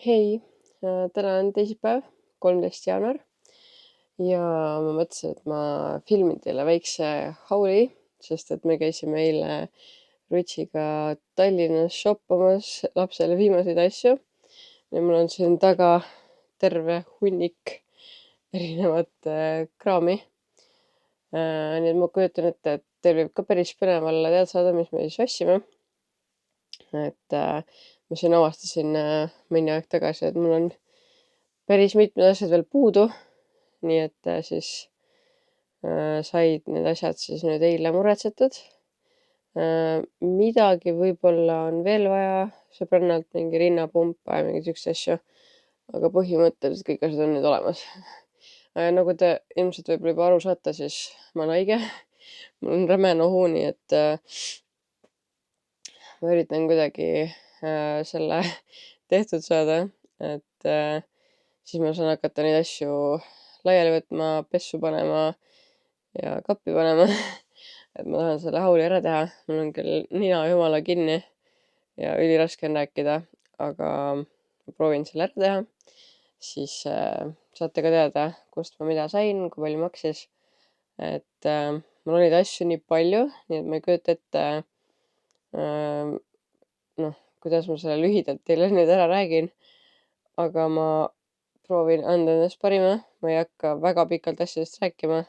Hei, täna on teisipäev, 13. jaanuar ja ma mõtlesin, et ma filmin teile väikse hauli, sest et me käisime eile Rutsiga Tallinnas shoppamas lapsele viimaseid asju ja mul on siin taga terve hunnik erinevat kraami. Nii et ma kujutan ette, et teil võib ka päris põnev olla teada saada, mis me siis ostsime. Et ma siin avastasin mõni aeg tagasi, et mul on päris mitmed asjad veel puudu, nii et siis said need asjad siis nüüd eile muretsetud. Midagi võib-olla on veel vaja sõbrannalt, mingi rinnapumpa ja mingeid siukseid asju, aga põhimõtteliselt kõik asjad on nüüd olemas. Nagu te ilmselt võib-olla juba aru saate, siis ma olen haige. Mul on räme nohu, nii et ma üritan kuidagi selle tehtud saada, et siis ma saan hakata neid asju laiali võtma, pessu panema ja kappi panema. Et ma tahan selle hauli ära teha. Mul on küll nina jumala kinni ja üliraske on rääkida, aga ma proovin selle ära teha. Siis saate ka teada, kust ma mida sain, kui palju maksis. Et mul on neid asju nii palju, nii et ma ei kujuta ette, kuidas ma selle lühidalt teile nüüd ära räägin. Aga ma proovin anda endast parima. Ma ei hakka väga pikalt asjadest rääkima.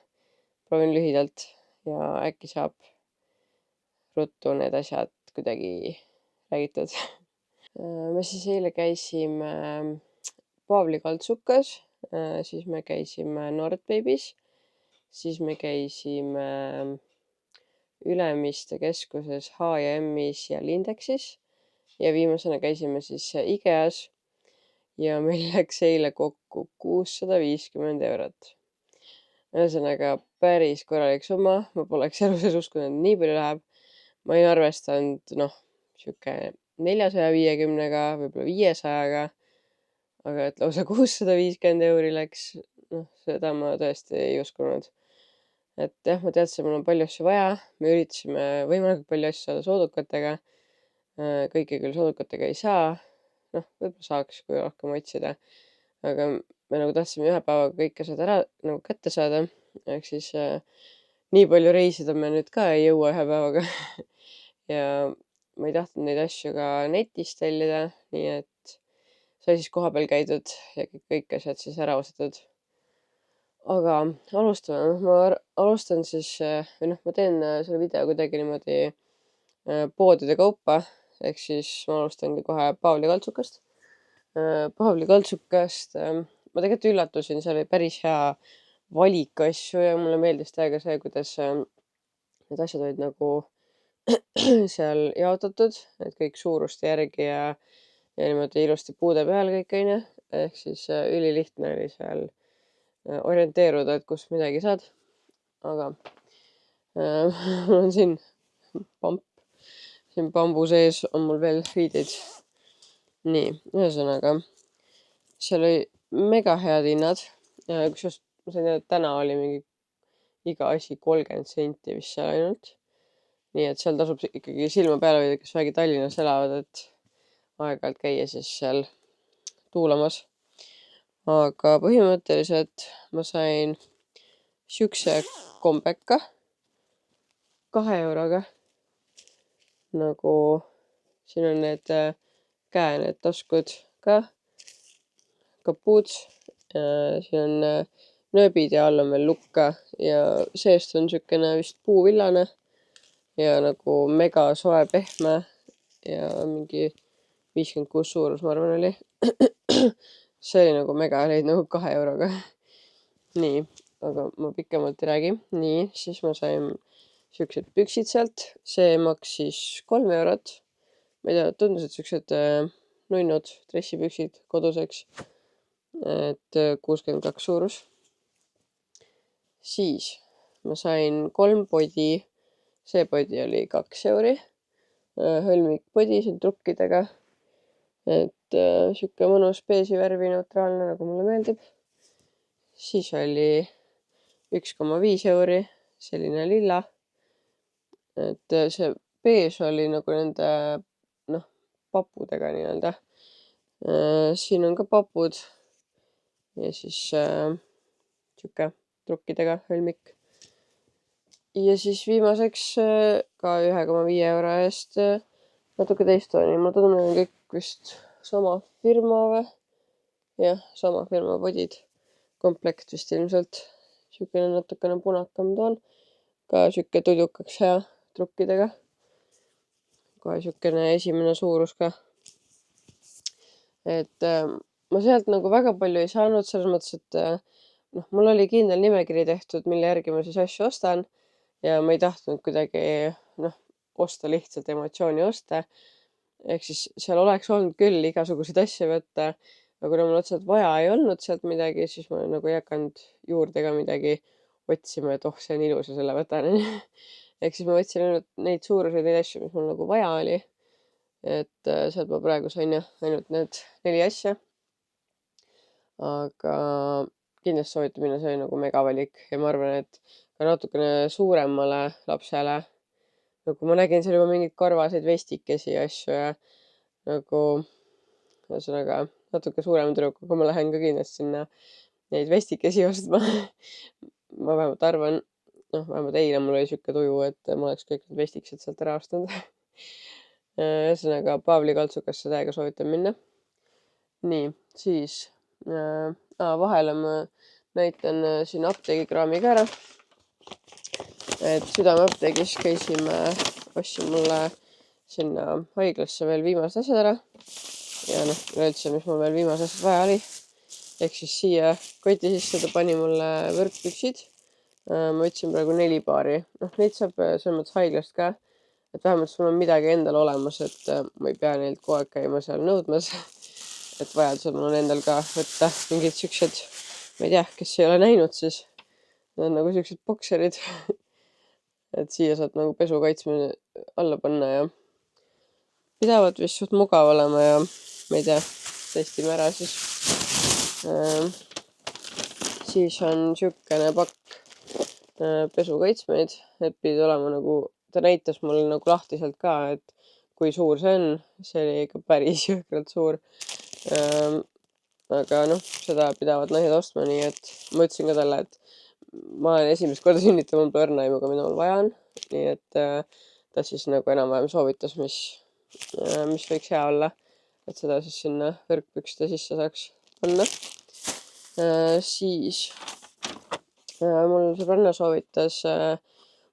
Proovin lühidalt ja äkki saab ruttu need asjad kuidagi räägitud. Me siis eile käisime Paavli kaltsukas, siis me käisime Nordbabys, siis me käisime Ülemiste keskuses H&M-is ja Lindexis ja viimasena käisime siis IKEA-s ja meil läks eile kokku 650 eurot. Ühesõnaga päris korralik summa, ma poleks elu sees uskunud, et nii palju läheb. Ma olin arvestanud, sihuke 450-ga, võib-olla 500-ga, aga et lausa 650 euri läks, seda ma tõesti ei uskunud. Et jah, ma teadsin, mul on palju asju vaja, me üritasime võimalikult palju asju saada soodukatega. Kõike küll soodukatega ei saa, võib-olla saaks, kui rohkem otsida, aga me nagu tahtsime ühe päevaga kõik asjad ära nagu kätte saada, ehk siis nii palju reisida me nüüd ka ei jõua ühe päevaga. Ja ma ei tahtnud neid asju ka netist tellida, nii et sai siis kohapeal käidud ja kõik asjad siis ära ostetud. Aga alustame, ma alustan siis või ma teen selle video kuidagi niimoodi poodide kaupa, ehk siis ma alustangi kohe Paavli kaltsukast. Paavli kaltsukast ma tegelikult üllatusin, seal oli päris hea valik asju ja mulle meeldis täiega see, kuidas need asjad olid nagu seal jaotatud, et kõik suuruste järgi ja niimoodi ilusti puude peal kõik, onju. Ehk siis ülilihtne oli seal orienteeruda, et kust midagi saad. Aga mul on siin pamp, siin pambu sees on mul veel riideid. Nii, ühesõnaga seal oli mega head hinnad. Kusjuures ma sain teada, et täna oli mingi iga asi 30 senti vist seal ainult. Nii et seal tasub ikkagi silma peal hoida, kes vähegi Tallinnas elavad, et aeg-ajalt käia siis seal tuulamas. Aga põhimõtteliselt ma sain siukse kombeka 2 euroga. Nagu siin on need need taskud ka, kapuuts. Siin on nööbid ja all on veel lukka ja seest on siukene vist puuvillane ja nagu mega soe pehme ja mingi 56 suurus, ma arvan, oli. See oli nagu mega, olid nagu 2 euroga. Nii, aga ma pikemalt ei räägi. Nii, siis ma sain siuksed püksid sealt. See maksis 3 eurot. Ma ei tea, tundusid siuksed nunnud dressipüksid koduseks. Et 62 suurus. Siis ma sain 3 podi. See podi oli 2 euri. Hõlmik podi siin trukkidega. Et siuke mõnus beeži värvi neutraalne, nagu mulle meeldib. Siis oli 1,5 euri, selline lilla. Et see beež oli nagu nende papudega nii-öelda. Siin on ka papud ja siis sihuke trukkidega hõlmik. Ja siis viimaseks ka 1,5 euro eest natuke teist tooni. Ma tunnen kõik vist sama firma või? Jah, sama firma podid. Komplekt vist ilmselt. Siukene natukene punakam toon. Ka siuke tudukaks hea trukkidega. Kohe siukene esimene suurus ka. Et ma sealt nagu väga palju ei saanud, selles mõttes, et mul oli kindel nimekiri tehtud, mille järgi ma siis asju ostan ja ma ei tahtnud kuidagi osta lihtsalt emotsiooni osta. Ehk siis seal oleks olnud küll igasuguseid asju võtta, aga kuna mul otseselt vaja ei olnud sealt midagi, siis ma nagu ei hakanud juurde ka midagi otsima, et see on ilus ja selle võtan. Ehk siis ma võtsin ainult neid suuruseid, neid asju, mis mul nagu vaja oli. Et sealt ma praegu sain jah ainult need 4 asja. Aga kindlasti soovitan minna, see oli nagu megavalik ja ma arvan, et ka natukene suuremale lapsele. Nagu ma nägin seal juba mingeid karvaseid vestikesi ja asju ja nagu ühesõnaga natuke suurema tüdrukuga ma lähen ka kindlasti sinna neid vestikesi ostma. Ma vähemalt arvan, vähemalt eile mul oli siuke tuju, et ma oleks kõik need vestikesed sealt ära ostnud. Ühesõnaga Paavli kaltsukasse täiega soovitan minna. Nii, siis vahele ma näitan siin apteegikraami ka ära. Et Südameapteegis käisime, ostsin mulle sinna haiglasse veel viimased asjad ära. Ja üleüldse, mis mul veel viimased asjad vaja oli. Ehk siis siia koti sisse ta pani mulle võrkpüksid. Ma võtsin praegu 4 paari. Neid saab selles mõttes haiglast ka. Et vähemalt sul on midagi endal olemas, et ma ei pea neilt kogu aeg käima seal nõudmas. Et vajadusel mul on endal ka võtta mingid siuksed, ma ei tea, kes ei ole näinud, siis need on nagu siuksed bokserid. Et siia saad nagu pesu kaitsmine alla panna ja pidavad vist suht mugav olema ja ma ei tea, testime ära siis. Siis on siukene pakk pesukaitsmeid, et pidi olema nagu, ta näitas mulle nagu lahtiselt ka, et kui suur see on. See oli ikka päris jõhkralt suur. Aga seda pidavad naised ostma, nii et ma ütlesin ka talle, et ma olen esimest korda sünnitamas põrnaimuga, mida mul vaja on. Nii et ta siis nagu enam-vähem soovitas, mis võiks hea olla. Et seda siis sinna võrkpükste sisse saaks panna. Siis mul sõbranna soovitas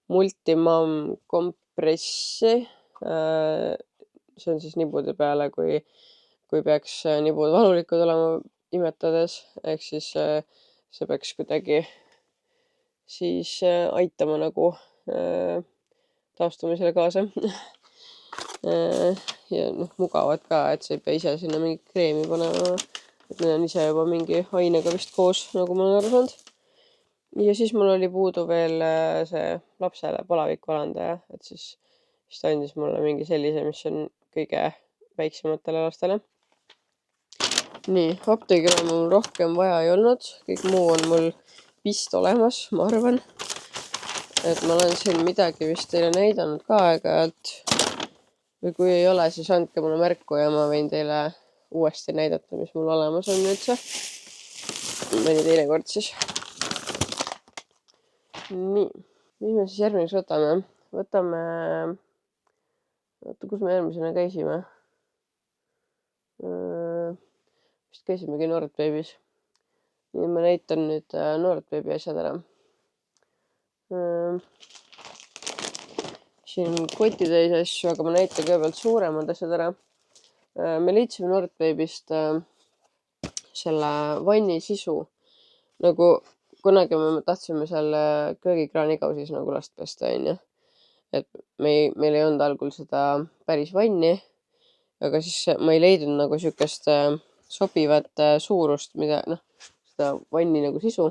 Multimam kompressi. See on siis nibude peale, kui peaks nibud valulikud olema imetades. Ehk siis see peaks kuidagi siis aitama nagu taastumisele kaasa. Ja mugavad ka, et sa ei pea ise sinna mingit kreemi panema. Et need on ise juba mingi ainega vist koos, nagu ma olen aru saanud. Ja siis mul oli puudu veel see lapsele palavikvalandaja, et siis ta andis mulle mingi sellise, mis on kõige väiksematele lastele. Nii, apteegiraami mul rohkem vaja ei olnud. Kõik muu on mul vist olemas, ma arvan. Et ma olen siin midagi vist teile näidanud ka aeg-ajalt. Või kui ei ole, siis andke mulle märku ja ma võin teile uuesti näidata, mis mul olemas on üldse. Mõni teine kord siis. Nii, mis me siis järgmiseks võtame? Võtame, kus me järgmisena käisime? Vist käisimegi Nordbabys. Nii, ma näitan nüüd Nordbaby asjad ära. Siin on kotitäis asju, aga ma näitan kõigepealt suuremad asjad ära. Me leidsime Nordbabyst selle vanni sisu. Nagu kunagi me tahtsime seal köögikraanikausis nagu last pesta, onju. Et meil ei olnud algul seda päris vanni, aga siis ma ei leidnud nagu siukest sobivat suurust, mida seda vanni nagu sisu.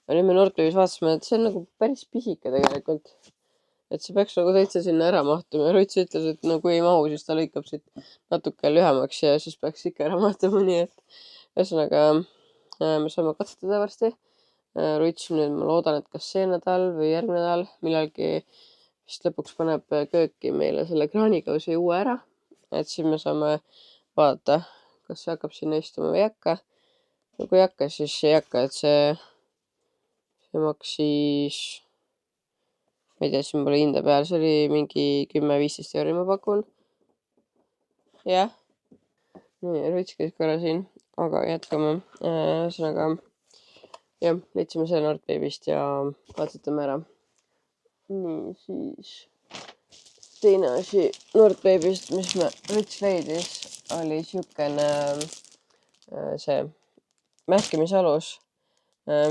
Aga nüüd me Nordbabys vaatasime, et see on nagu päris pisike tegelikult. Et see peaks nagu täitsa sinna ära mahtuma. Ja Ruts ütles, et kui ei mahu, siis ta lõikab siit natuke lühemaks ja siis peaks ikka ära mahtuma. Nii et ühesõnaga me saame katsetada varsti. Ruts nüüd ma loodan, et kas see nädal või järgmine nädal millalgi vist lõpuks paneb kööki meile selle kraanikausi uue ära. Et siis me saame vaadata, kas see hakkab sinna istuma või ei hakka. No kui ei hakka, siis ei hakka, et see maksis, ma ei tea, siin pole hinda peal, see oli mingi 10-15 euri, ma pakun. Jah. nii, ruts käis korra siin, aga jätkame. Ühesõnaga, jah, leidsime selle Nordbaby'st ja katsetame ära. nii, siis teine asi Nordbaby'st, mis me ruts leidis, oli siukene see mähkimisalus,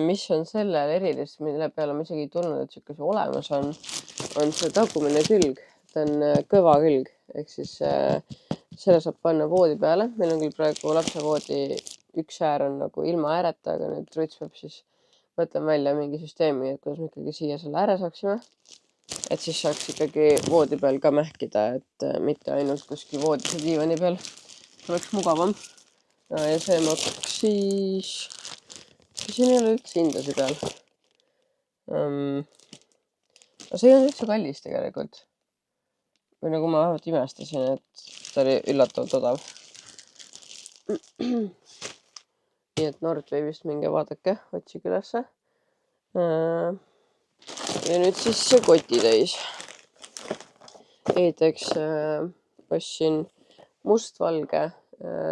mis on sellel erilist, mille peale ma isegi ei tulnud, et siuke see olemas on see tagumine külg. ta on kõva külg, ehk siis selle saab panna voodi peale. meil on küll praegu lapsevoodi üks äär on nagu ilma ääreta, aga nüüd ruts peab siis mõtlema välja mingi süsteemi, et kuidas me ikkagi siia selle ääre saaksime. et siis saaks ikkagi voodi peal ka mähkida, et mitte ainult kuskil voodise diivani peal. oleks mugavam. ja see maksis, siin ei ole üldse hindasid peal. no see ei olnud üldse kallis tegelikult. või nagu ma vähemalt imestasin, et ta oli üllatavalt odav. nii et Nordbaby'st minge vaadake, otsige ülesse. ja nüüd siis see kotitäis. esiteks ostsin mustvalge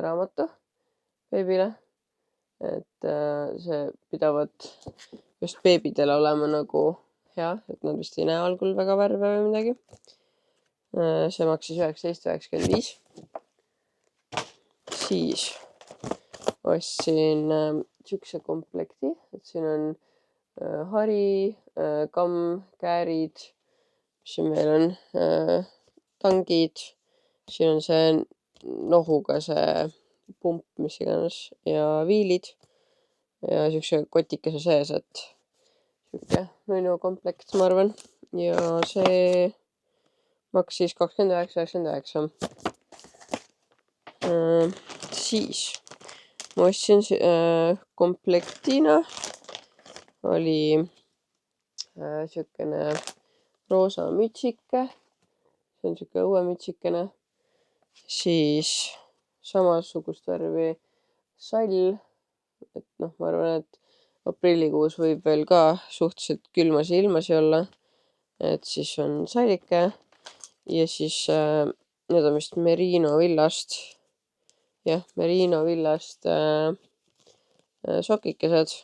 raamatu beebile, et see pidavat just beebidele olema nagu hea, et nad vist ei näe algul väga värve või midagi. see maksis 19,95. siis ostsin siukse komplekti, et siin on hari, kamm, käärid, mis siin veel on, tangid, siin on see nohuga see pump, mis iganes, ja viilid ja siukse kotikese sees, et siuke nunnu komplekt, ma arvan. ja see maksis 29,99. siis ma ostsin komplektina oli siukene roosa mütsike, see on siuke õuemütsikene, siis samasugust värvi sall, et noh, ma arvan, et aprillikuus võib veel ka suhteliselt külmasi ilmasi olla, et siis on sallike ja siis need on vist Merino villast, jah, Merino villast sokikesed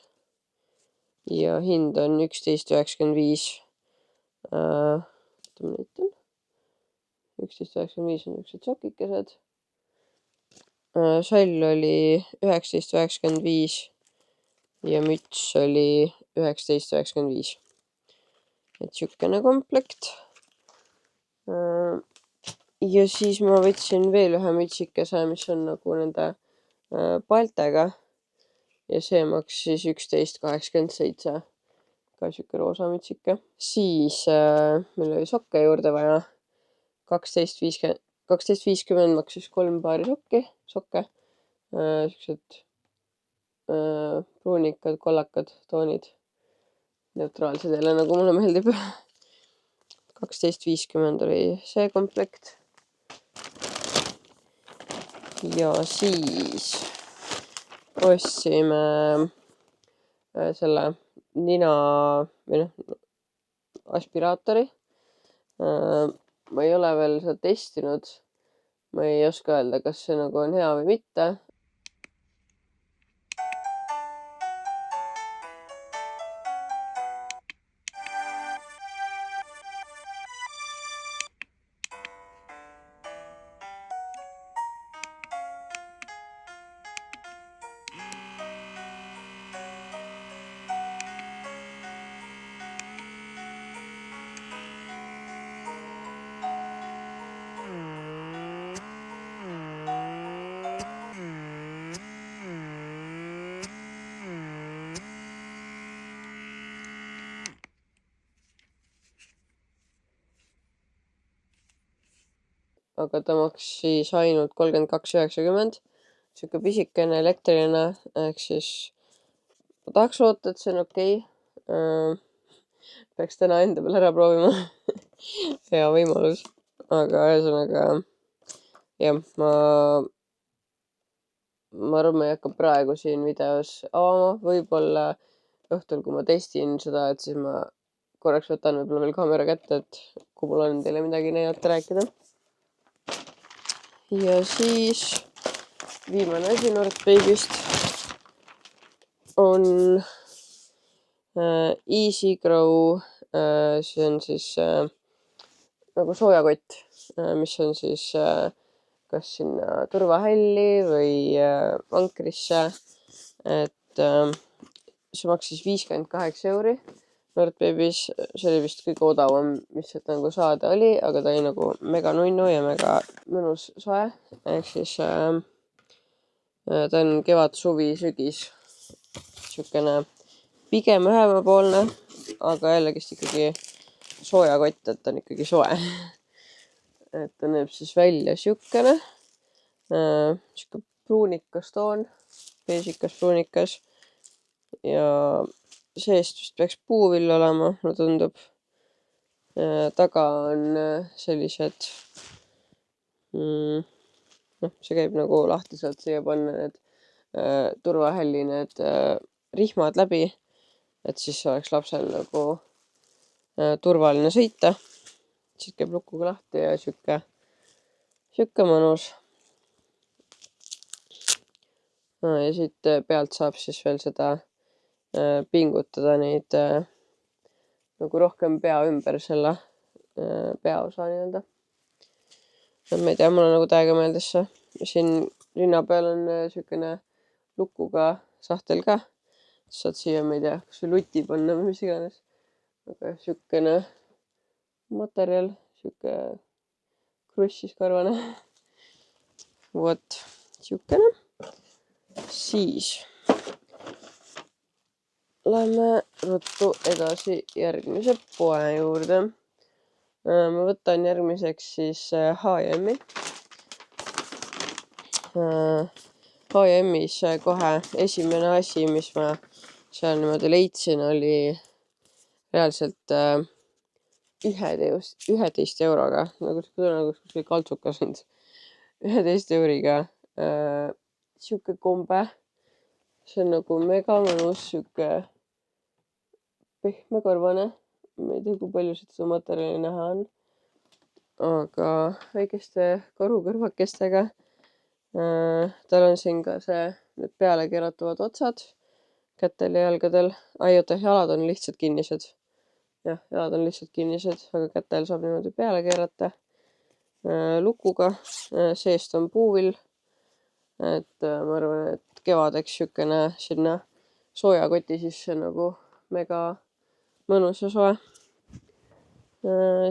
ja hind on 11,95. oota, ma näitan. 11,95 on niisugused sokikesed. sall oli 19,95 ja müts oli 19,95. et siukene komplekt. ja siis ma võtsin veel ühe mütsikese, mis on nagu nende paltega ja see maksis 11,87. ka siuke roosa mütsike. siis meil oli sokke juurde vaja. 12,50 maksis 3 paari sokke. Siuksed pruunikad, kollakad toonid. neutraalsed jälle, nagu mulle meeldib. 12,50 oli see komplekt. ja siis ostsime selle nina või noh, aspiraatori. ma ei ole veel seda testinud. ma ei oska öelda, kas see nagu on hea või mitte. aga ta maksis ainult 32,90. siuke pisikene elektriline, ehk siis ma tahaks loota, et see on okei. peaks täna enda peal ära proovima. hea võimalus, aga ühesõnaga jah, ma ma arvan, ma ei hakka praegu siin videos avama, võib-olla õhtul, kui ma testin seda, et siis ma korraks võtan võib-olla veel kaamera kätte, et kui mul on teile midagi näidata, rääkida. Ja siis viimane asi North Baby'st on Easy Grow, see on siis nagu soojakott, mis on siis kas sinna turvahälli või vankrisse, et see maksis 58 euri North Baby's, see oli vist kõige odavam, mis sealt nagu saada oli, aga ta oli nagu mega nunnu ja mega mõnus soe, ehk siis ta on kevad, suvi, sügis, siukene pigem õhemapoolne, aga jällegist ikkagi soojakott, et ta on ikkagi soe. Et ta näeb siis välja siukene, siuke pruunikas toon, beežikas pruunikas ja seest vist peaks puuvill olema, mulle tundub. Taga on sellised, see käib nagu lahtiselt siia panna need turvahälli need rihmad läbi, et siis oleks lapsel nagu turvaline sõita. Siis käib lukuga lahti ja siuke mõnus. Ja siit pealt saab siis veel seda pingutada neid nagu rohkem pea ümber selle peaosa nii-öelda. Ma ei tea, mulle nagu täiega meeldis see. Siin rinna peal on siukene lukuga sahtel ka. Saad siia, ma ei tea, kas või luti panna või mis iganes. Aga siukene materjal, siuke krussis karvane. Vot, siukene. Siis lähme ruttu edasi järgmise poe juurde. Ma võtan järgmiseks siis H&M-i. H&M-is kohe esimene asi, mis ma seal niimoodi leidsin, oli reaalselt 11 euroga, nagu kuskil kaltsukas on 11 euriga siuke kombe. See on nagu mega mõnus, siuke pehmekarvane. Ma ei tea, kui palju siit seda materjali näha on. Aga väikeste karukõrvakestega. Tal on siin ka need peale keeratuvad otsad kätel ja jalgadel. Oota, jalad on lihtsalt kinnised. Jah, jalad on lihtsalt kinnised, aga kätel saab niimoodi peale keerata. Lukuga, seest on puuvill. Et ma arvan, et kevadeks siukene sinna soojakoti sisse nagu mega mõnus ja soe.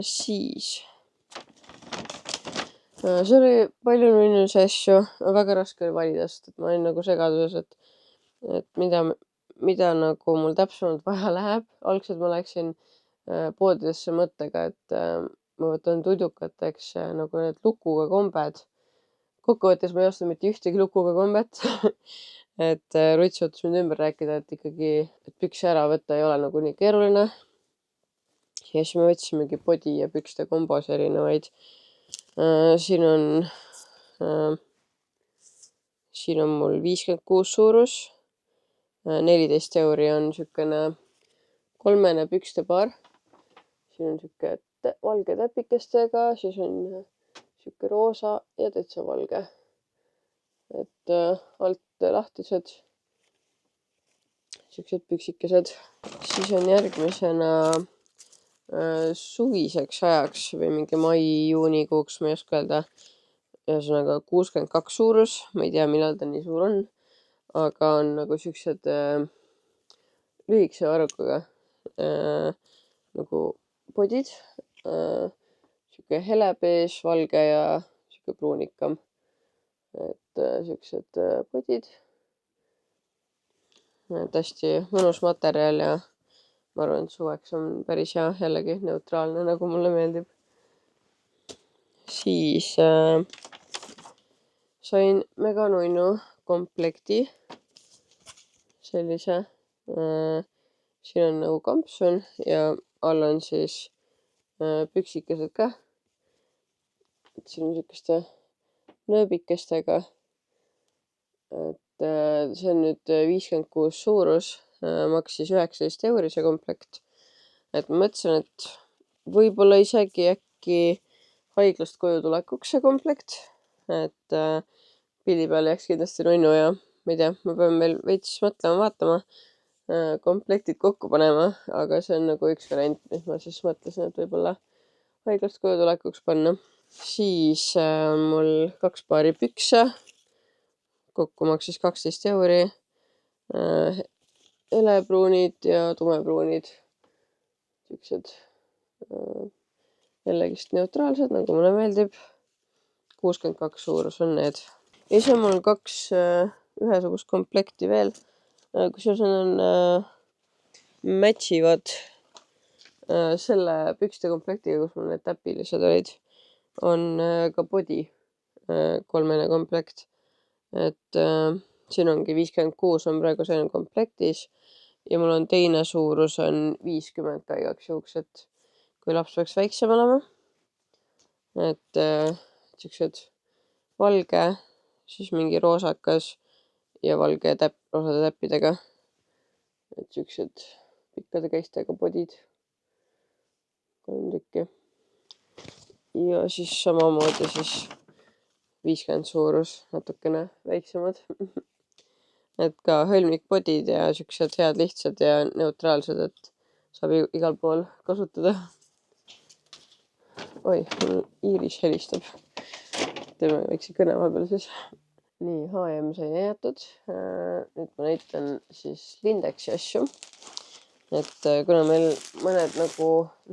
Siis see oli palju nunnuse asju, väga raske oli valida, sest et ma olin nagu segaduses, et mida nagu mul täpsemalt vaja läheb. Algselt ma läksin poodidesse mõttega, et ma võtan tudjukateks nagu need lukuga kombed. Kokkuvõttes ma ei ostnud mitte ühtegi lukuga kombet. Et Ruts võttis mind ümber rääkida, et ikkagi, et pükse ära võtta ei ole nagu nii keeruline. Ja siis me võtsimegi podi ja pükste kombos erinevaid. Siin on mul 56 suurus. 14 euri on siukene kolmene pükste paar. Siin on siuke valge täpikestega, siis on siuke roosa ja täitsa valge. Et alt lahtised. Siuksed püksikesed. Siis on järgmisena suviseks ajaks või mingi mai-juunikuuks, ma ei oska öelda. Ühesõnaga 62 suurus, ma ei tea, millal ta nii suur on, aga on nagu siuksed lühikese varrukaga nagu podid. Siuke helebees, valge ja siuke pruunikam. Et siuksed podid. Et hästi mõnus materjal ja ma arvan, et suveks on päris hea, jällegi neutraalne, nagu mulle meeldib. Siis sain mega nunnu komplekti. Sellise. Siin on nagu kampsun ja all on siis püksikesed ka. Et siin on siukeste nööbikestega. et see on nüüd 56 suurus, maksis 19 € see komplekt. Et ma mõtlesin, et võib-olla isegi äkki haiglast koju tulekuks see komplekt, et pildi peal jääks kindlasti nunnu ja ma ei tea, ma pean veel veits mõtlema, vaatama, komplektid kokku panema, aga see on nagu üks variant, mis ma siis mõtlesin, et võib-olla haiglast koju tulekuks panna. Siis on mul 2 paari pükse, kokku maksis 12 €, helepruunid ja tumepruunid, siuksed jällegist neutraalsed, nagu mulle meeldib. 62 suurus on need. Ja siis on mul 2 ühesugust komplekti veel, kusjuures on matchivad selle pükste komplektiga, kus mul need täpilised olid, on ka body kolmene komplekt. Et siin ongi 56 on praegu see komplektis ja mul on teine suurus on 50 ka igaks juhuks, et kui laps peaks väiksem olema. Et siuksed valge, siis mingi roosakas ja valge roosade täppidega. Et siuksed pikkade käistega bodid, 3 tükki. Ja siis samamoodi siis 50 suurus, natukene väiksemad. Et ka hõlmikbodid ja siuksed head lihtsad ja neutraalsed, et saab igal pool kasutada. Oi, mul Iiris helistab. Teeme väikse kõne vahepeal siis. Nii, H&M sai näidatud. Nüüd ma näitan siis Lindexi asju. Et kuna meil mõned nagu,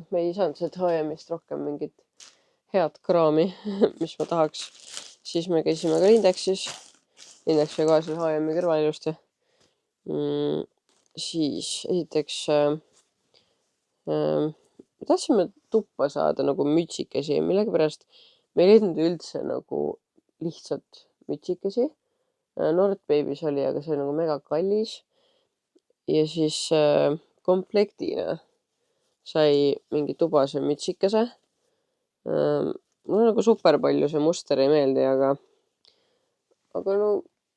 me ei saanud sealt H&M-ist rohkem mingit head kraami, mis ma tahaks, siis me käisime ka Lindexis. Lindex oli kohe seal H&M-i kõrval ilusti. Siis esiteks me tahtsime tuppa saada nagu mütsikesi, millegipärast me ei leidnud üldse nagu lihtsalt mütsikesi. Nord Babys oli, aga see oli nagu mega kallis. Ja siis komplektina sai mingi tubase mütsikese. Mulle nagu super palju see muster ei meeldi, aga no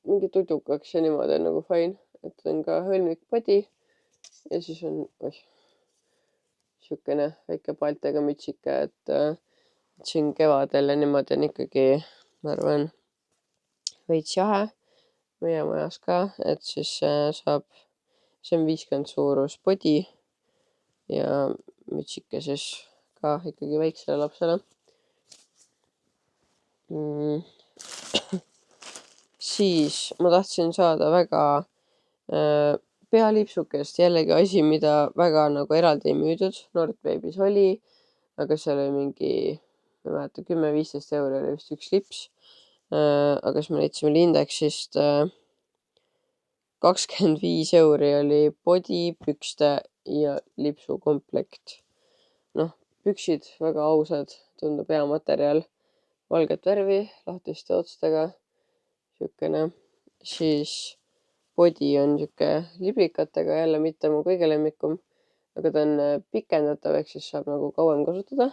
mingi tudukaks ja niimoodi on nagu fine. Et on ka hõlmikbody ja siis on siukene väike paltega mütsike, et siin kevadel ja niimoodi on ikkagi, ma arvan, veits jahe meie majas ka, et siis saab, see on 50 suurus body ja mütsike siis ka ikkagi väiksele lapsele. Siis ma tahtsin saada väga pealipsukest, jällegi asi, mida väga nagu eraldi ei müüdud. Nord Babys oli, aga seal oli mingi, ma ei mäleta, 10-15 € oli vist üks lips. Aga siis me leidsime Lindexist 25 € oli body, pükste ja lipsu komplekt. Noh, püksid väga ausad, tundub hea materjal, valget värvi, lahtiste otstega, siukene. Siis body on siuke liblikatega, jälle mitte mu kõige lemmikum, aga ta on pikendatav, ehk siis saab nagu kauem kasutada.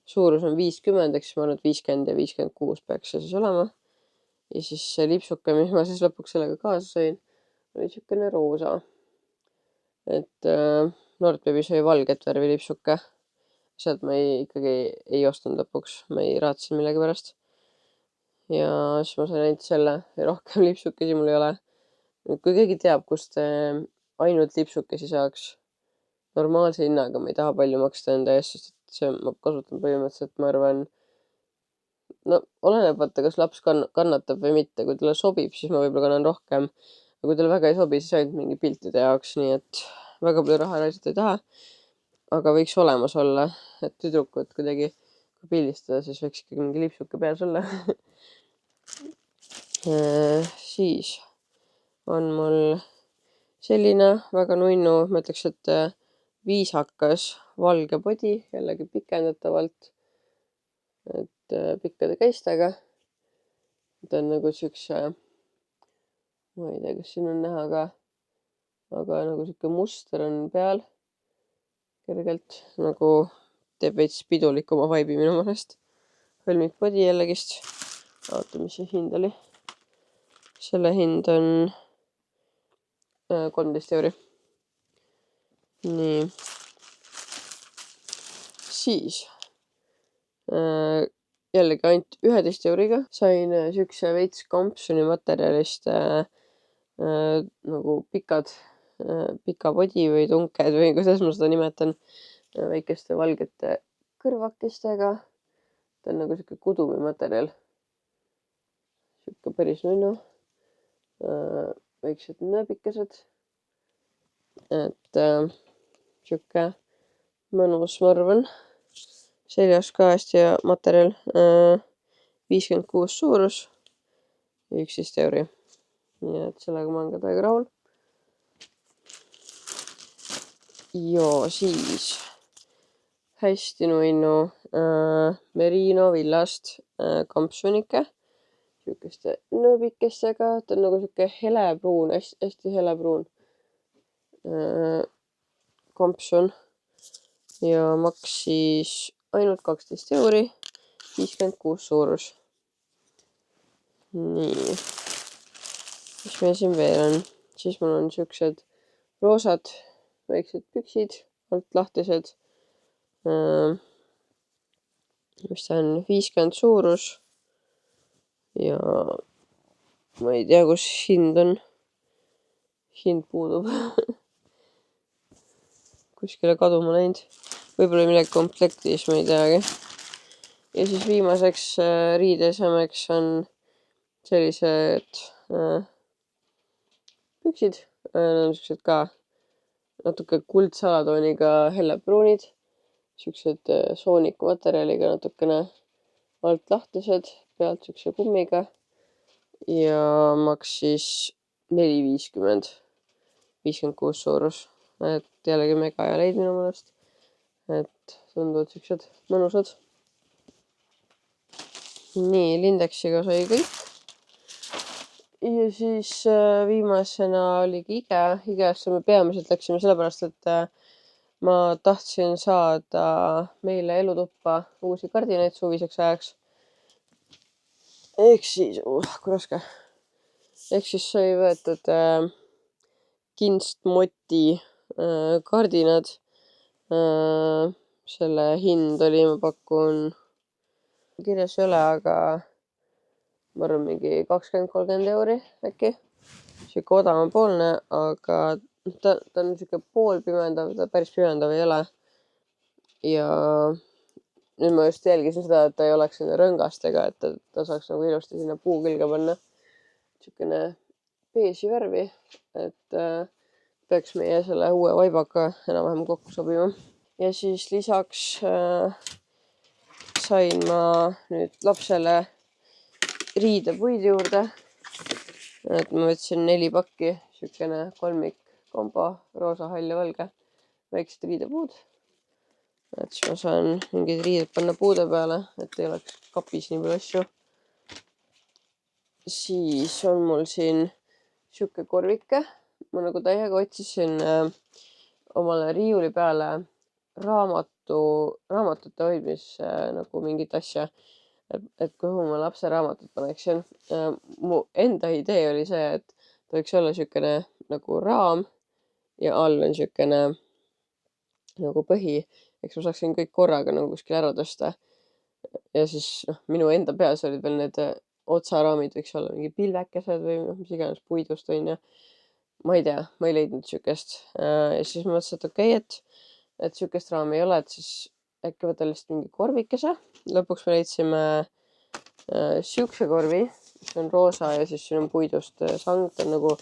Suurus on 50, eks ma arvan, et 50 ja 56 peaks see siis olema. Ja siis see lipsuke, mis ma siis lõpuks sellega kaasa sain, oli siukene roosa. Et Nord Babys oli valget värvi lipsuke. Sealt ma ikkagi ei ostnud lõpuks, ma ei raatsin millegipärast. Ja siis ma sain ainult selle ja rohkem lipsukesi mul ei ole. Kui keegi teab, kust ainult lipsukesi saaks normaalse hinnaga, ma ei taha palju maksta enda eest, sest et see ma kasutan põhimõtteliselt, ma arvan, no oleneb vaata, kas laps kannatab või mitte. Kui talle sobib, siis ma võib-olla kannan rohkem. Aga kui talle väga ei sobi, siis ainult mingi piltide jaoks, nii et väga palju raha raisata ei taha. Aga võiks olemas olla, et tüdrukut kuidagi pildistada, siis võiks ikkagi mingi lipsuke peas olla. Siis on mul selline väga nunnu, ma ütleks, et viisakas valge body, jällegi pikendatavalt, et pikkade käistega. Ta on nagu siukse, ma ei tea, kas siin on näha ka, aga nagu siuke muster on peal kergelt, nagu teeb veits pidulikuma vibe'i minu meelest. Hõlmik body jällegist. Vaata, mis see hind oli. selle hind on 13 euri. Nii. Siis jällegi ainult 11 euriga sain siukse veits Compsoni materjalist nagu pika podi või tunked või kuidas ma seda nimetan, väikeste valgete kõrvakestega. Ta on nagu siuke kudumimaterjal. Siuke päris nunnu. Väiksed nööbikesed. Et siuke mõnus, ma arvan. Seljas ka hästi hea materjal. 56 suurus ja 11 euri. Nii et sellega ma olen ka täiega rahul. Ja siis hästi nunnu Merino villast kampsunike. Siukeste nööbikestega. Ta on nagu siuke helepruun, hästi helepruun kampsun. Ja maksis ainult 12 euri, 56 suurus. Nii. Mis meil siin veel on? Siis mul on siuksed roosad väiksed püksid, alt lahtised. Mis ta on? 50 suurus. Ja ma ei tea, kus hind on. Hind puudub. Kuskile kaduma läinud. Võib-olla midagi komplektis, ma ei teagi. Ja siis viimaseks riideesemeks on sellised püksid. Need on siuksed ka natuke kuldse alatooniga hellepruunid. Siuksed sooniku materjaliga natukene alt lahtised, pealt siukse kummiga. Ja maksis 4,50. 56 suurus. Et jällegi mega hea leid minu meelest. Et tunduvad siuksed mõnusad. Nii, Lindexiga sai kõik. Ja siis viimasena oligi IKEA. IKEAsse me peamiselt läksime sellepärast, et ma tahtsin saada meile elutuppa uusi kardinaid suviseks ajaks. Ehk siis, kui raske. Ehk siis sai võetud Kinst-Moti kardinad. Selle hind oli, ma pakun, kirjas ei ole, aga ma arvan mingi 20-30 euri äkki. Siuke odavapoolne, aga ta on siuke poolpimendav, ta päris pimendav ei ole. Ja nüüd ma just jälgisin seda, et ta ei oleks sinna rõngastega, et ta saaks nagu ilusti sinna puu külge panna. Siukene beeži värvi, et peaks meie selle uue vaibaga enam-vähem kokku sobima. Ja siis lisaks sain ma nüüd lapsele riidepuid juurde. Et ma võtsin 4 pakki, siukene kolmik kombo, roosa, hall ja valge, väiksed riidepuud. Et siis ma saan mingid riided panna puude peale, et ei oleks kapis nii palju asju. Siis on mul siin siuke korvike. Ma nagu täiega otsisin omale riiuli peale raamatute hoidmisse nagu mingit asja. Et kuhu ma lapse raamatut paneksin. Mu enda idee oli see, et ta võiks olla siukene nagu raam ja all on siukene nagu põhi. Eks ma saaksin kõik korraga nagu kuskil ära tõsta. Ja siis minu enda peas olid veel need otsaraamid, võiks olla mingi pilvekesed või mis iganes puidust on ja ma ei tea, ma ei leidnud siukest. Ja siis ma mõtlesin, et okei, et siukest raami ei ole, et siis äkki võtan lihtsalt mingi korvikese. Lõpuks me leidsime siukse korvi, mis on roosa ja siis siin on puidust sang. Ta on nagu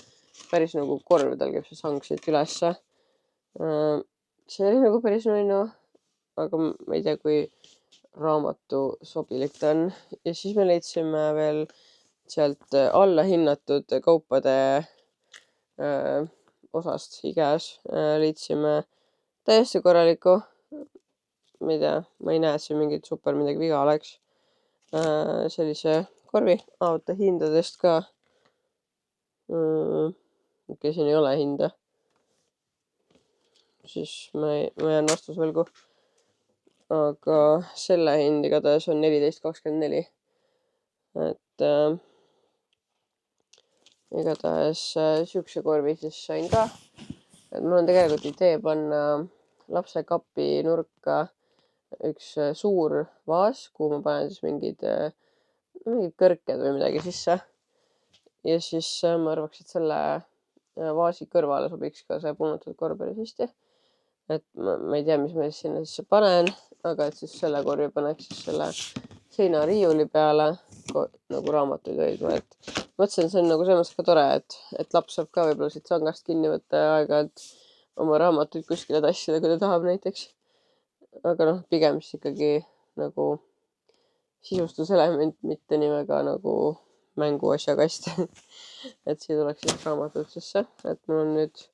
päris nagu korv, tal käib see sang siit ülesse. See oli nagu päris nunnu, aga ma ei tea, kui raamatu sobilik ta on. Ja siis me leidsime veel sealt allahinnatud kaupade osast IKEAs. Leidsime täiesti korraliku. Ma ei tea, ma ei näe, et siin mingit super midagi viga oleks. Sellise korvi. Oota, hindadest ka. Okei, siin ei ole hinda. Siis ma jään vastus võlgu. Aga selle hind igatahes on 14,24. Et igatahes siukse korvi siis sain ka. Et mul on tegelikult idee panna lapse kapi nurka üks suur vaas, kuhu ma panen siis mingid kõrked või midagi sisse. Ja siis ma arvaks, et selle vaasi kõrvale sobiks ka see punutatud korv päris hästi. Et ma ei tea, mis ma sinna sisse panen, aga et siis selle korvi paneks siis selle seinariiuli peale nagu raamatuid hoidma, et mõtlesin, see on nagu selles mõttes ka tore, et laps saab ka võib-olla siit sangast kinni võtta ja aeg-ajalt oma raamatuid kuskile tassida, kui ta tahab näiteks. Aga noh, pigem siis ikkagi nagu sisustuselement, mitte nii väga nagu mänguasjakast. et siia tuleks siis raamatud sisse, et mul on nüüd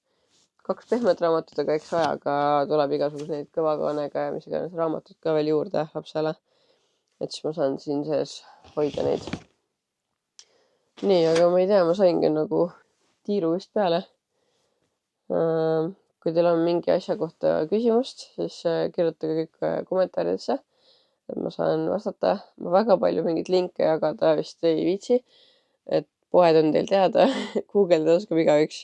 2 pehmet raamatut, aga eks ajaga tuleb igasuguseid kõvakaanega ja mis iganes raamatud ka veel juurde lapsele. Et siis ma saan siin sees hoida neid. Nii, aga ma ei tea, ma saingi nagu tiiru vist peale. Kui teil on mingi asja kohta küsimust, siis kirjutage kõik kommentaaridesse, et ma saan vastata. Ma väga palju mingeid linke jagada vist ei viitsi, et poed on teil teada, guugeldada oskab igaüks.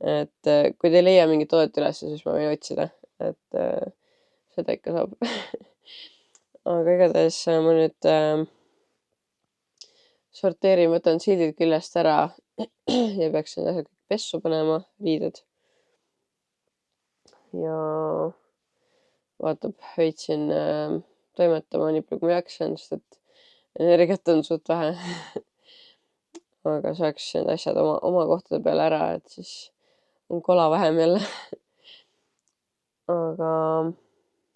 Et kui te ei leia mingit toodet üles, siis ma võin otsida, et seda ikka saab. aga igatahes ma nüüd sorteerin, võtan sildid küljest ära ja peaksin asjad kõik pessu panema, riided. ja vaatab, veitsin toimetama nii palju, kui ma jaksan, sest et energiat on suht vähe. aga saaks need asjad oma kohtade peale ära, et siis on kola vähem jälle. aga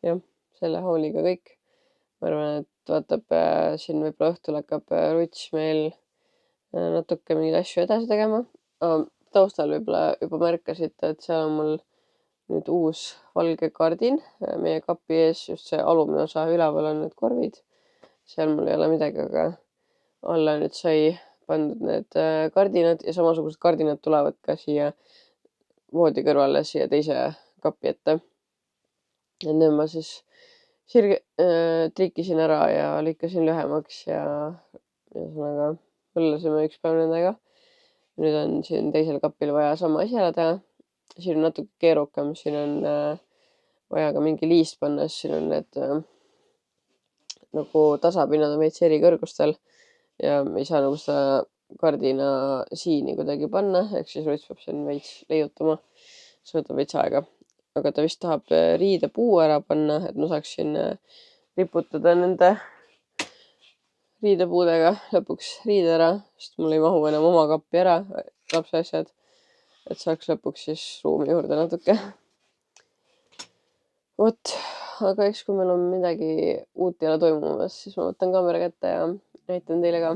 jah, selle hooliga kõik. Ma arvan, et vaatab siin võib-olla õhtul hakkab Ruts meil natuke mingeid asju edasi tegema. Taustal võib-olla juba märkasite, et seal on mul nüüd uus valge kardin meie kapi ees, just see alumine osa, üleval on need korvid. seal mul ei ole midagi, aga alla nüüd sai pandud need kardinad ja samasugused kardinad tulevad ka siia voodi kõrvale, siia teise kapi ette. ja nüüd ma siis trikisin ära ja lõikasin lühemaks ja ühesõnaga põllasime üks päev nendega. nüüd on siin teisel kapil vaja sama asi ära teha. siin on natuke keerukam, siin on vaja ka mingi liist panna, sest siin on need nagu tasapinnad on veits eri kõrgustel ja ei saa nagu seda kardina siini kuidagi panna, ehk siis Ruts peab siin veits leiutama. see võtab veits aega, aga ta vist tahab riidepuu ära panna, et ma saaksin riputada nende riidepuudega lõpuks riide ära, sest mul ei mahu enam oma kappi ära lapse asjad, et saaks lõpuks siis ruumi juurde natuke. vot, aga eks kui meil on midagi uut jälle toimumas, siis ma võtan kaamera kätte ja näitan teile ka.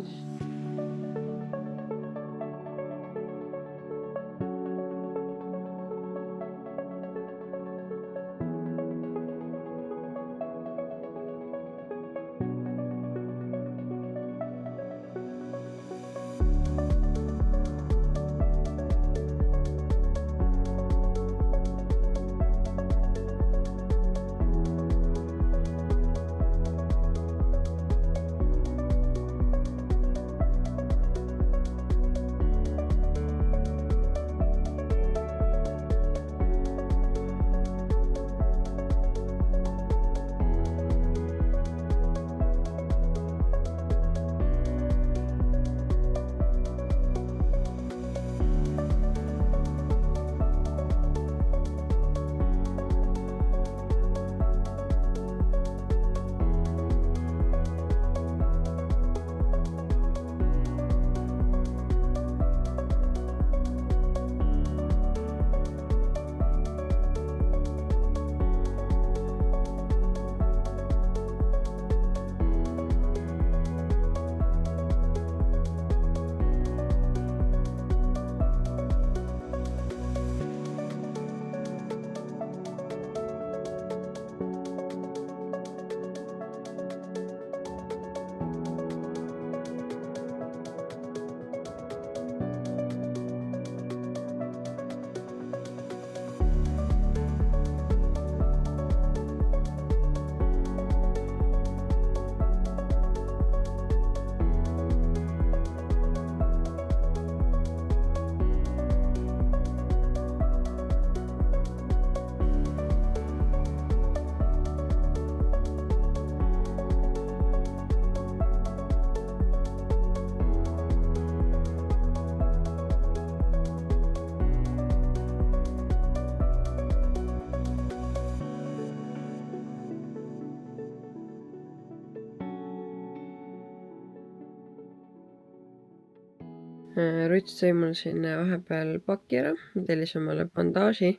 Ruts tõi mul siin vahepeal paki ära, ma tellisin omale bandaaži.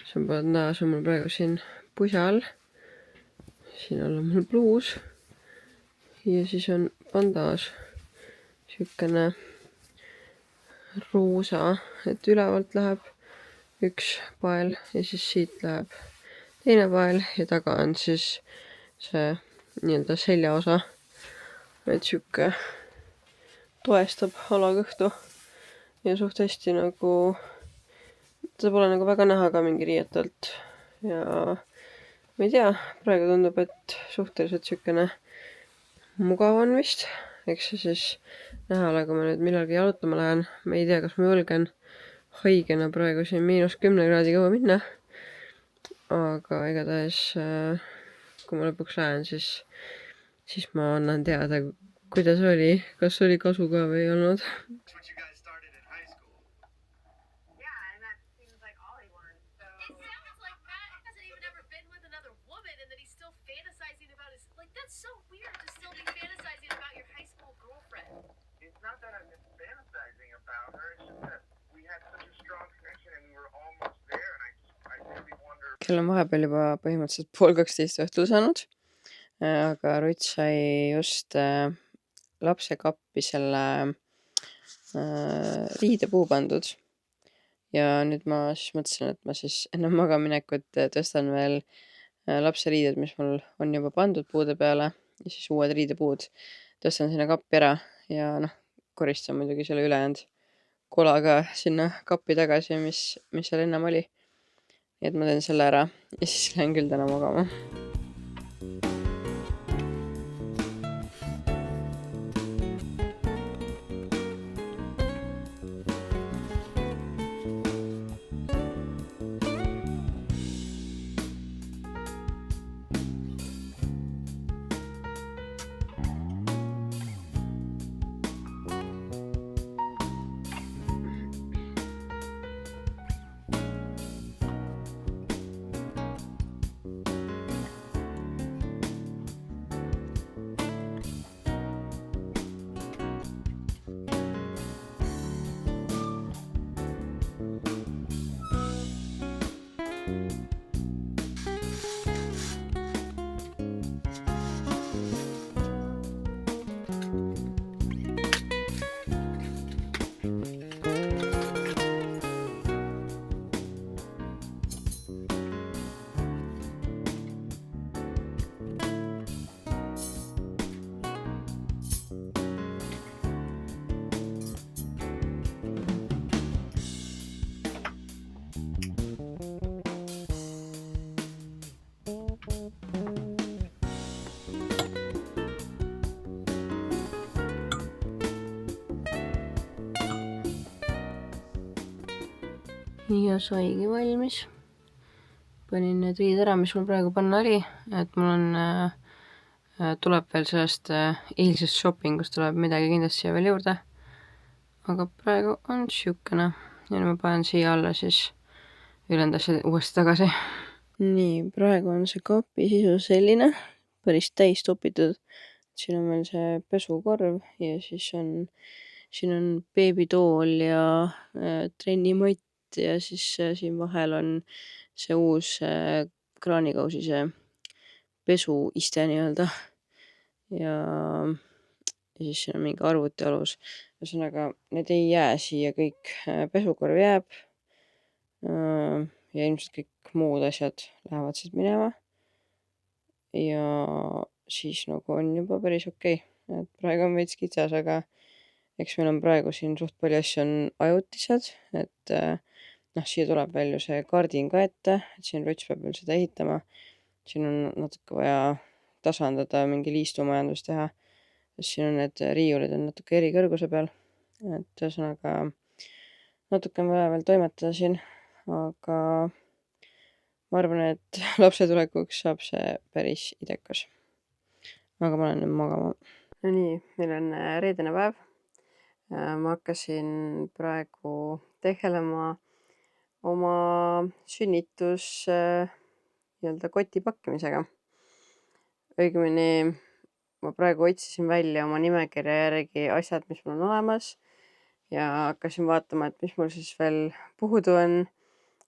See bandaaž on mul praegu siin pusa all. Siin all on mul pluus ja siis on bandaaž. Siukene roosa, et ülevalt läheb üks pael ja siis siit läheb teine pael ja taga on siis see nii-öelda seljaosa. Et siuke toestab alakõhtu ja suht hästi nagu, seda pole nagu väga näha ka mingi riietult. Ja ma ei tea, praegu tundub, et suhteliselt siukene mugav on vist. Eks see siis näha ole, kui ma nüüd millalgi jalutama lähen. Ma ei tea, kas ma julgen haigena praegu siin -10 kraadi kõva minna. Aga igatahes, kui ma lõpuks lähen, siis ma annan teada, kuidas oli, kas oli kasu ka või ei olnud. Kell on vahepeal juba põhimõtteliselt 11:30 õhtul saanud. Aga Ruts sai just lapsekappi selle riidepuu pandud. Ja nüüd ma siis mõtlesin, et ma siis enne magamaminekut tõstan veel lapse riided, mis mul on juba pandud puude peale ja siis uued riidepuud tõstan sinna kappi ära ja koristan muidugi selle ülejäänud kola ka sinna kappi tagasi, mis seal ennem oli. Nii et ma teen selle ära ja siis lähen küll täna magama. Ja saigi valmis. Panin need riid ära, mis mul praegu panna oli, et mul on tuleb veel sellest eilsest shoppingust tuleb midagi kindlasti siia veel juurde. Aga praegu on siukene ja nüüd ma panen siia alla siis ülejäänud asjad uuesti tagasi. Nii, praegu on see kapi sisu selline, päris täis topitud. Siin on veel see pesukorv ja siis on siin on beebitool ja trennimott ja siis siin vahel on see uus kraanikausi see pesuiste nii-öelda. Ja siis siin on mingi arvutialus. Ühesõnaga, need ei jää siia kõik. Pesukorv jääb ja ilmselt kõik muud asjad lähevad siit minema. Ja siis nagu on juba päris okei. Et praegu on veits kitsas, aga eks meil on praegu siin suht palju asju on ajutised, et siia tuleb veel ju see kardin ka ette, et siin Ruts peab veel seda ehitama. Siin on natuke vaja tasandada, mingi liistumajandus teha. Siin on need riiulid on natuke eri kõrguse peal, et ühesõnaga natuke on vaja veel toimetada siin, aga ma arvan, et lapse tulekuks saab see päris idekas. Aga ma lähen nüüd magama. No nii, meil on reedene päev. Ma hakkasin praegu tegelema oma sünnitus nii-öelda koti pakkimisega. Õigemini ma praegu otsisin välja oma nimekirja järgi asjad, mis mul on olemas ja hakkasin vaatama, et mis mul siis veel puudu on,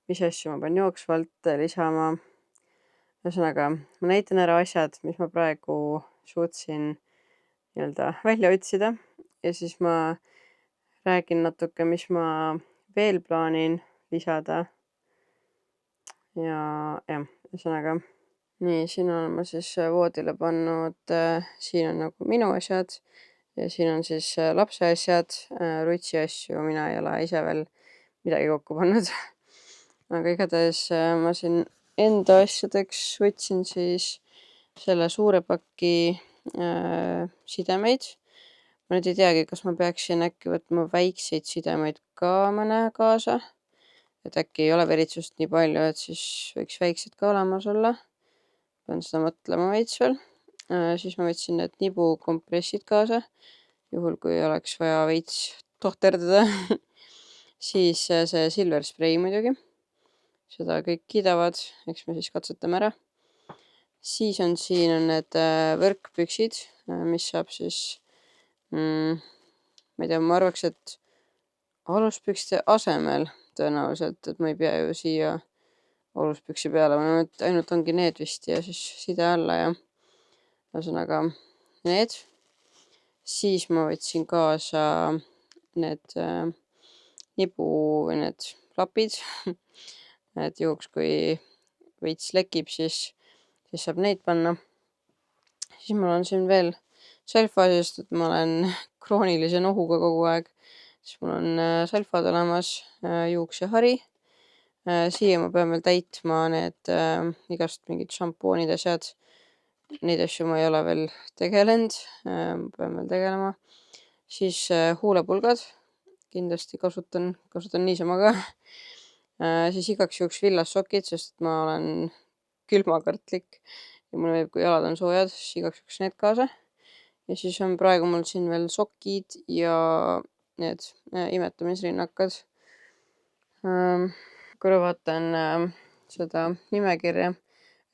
mis asju ma pean jooksvalt lisama. Ühesõnaga, ma näitan ära asjad, mis ma praegu suutsin nii-öelda välja otsida ja siis ma räägin natuke, mis ma veel plaanin lisada. Ja jah, ühesõnaga. Nii, siin olen ma siis voodile pannud, siin on nagu minu asjad ja siin on siis lapse asjad, Rutsi asju mina ei ole ise veel midagi kokku pannud. Aga igatahes ma siin enda asjadeks võtsin siis selle suure paki sidemeid. Ma nüüd ei teagi, kas ma peaksin äkki võtma väikseid sidemeid ka mõne kaasa. Et äkki ei ole veritsust nii palju, et siis võiks väiksed ka olemas olla. Pean seda mõtlema veits veel. Siis ma võtsin need nibukompressid kaasa, juhul kui oleks vaja veits tohterdada. Siis see Silver Spray muidugi. Seda kõik kiidavad, eks me siis katsetame ära. Siis on siin on need võrkpüksid, mis saab siis, ma ei tea, ma arvaks, et aluspükste asemel tõenäoliselt, et ma ei pea ju siia aluspüksi peale, ainult ongi need vist ja siis side alla ja ühesõnaga need. Siis ma võtsin kaasa need nibu või need klapid, et juhuks kui veits lekib, siis saab neid panna. Siis mul on siin veel selfad, sest et ma olen kroonilise nohuga kogu aeg. Siis mul on selfad olemas, juuksehari. Siia ma pean veel täitma need igast mingid šampoonid asjad. Neid asju ma ei ole veel tegelenud, ma pean veel tegelema. Siis huulepulgad, kindlasti kasutan niisama ka. Siis igaks juhuks villassokid, sest ma olen külmakartlik ja mulle meeldib, kui jalad on soojad, siis igaks juhuks need kaasa. Ja siis on praegu mul siin veel sokid ja need imetamisrinnakad. Korra vaatan seda nimekirja,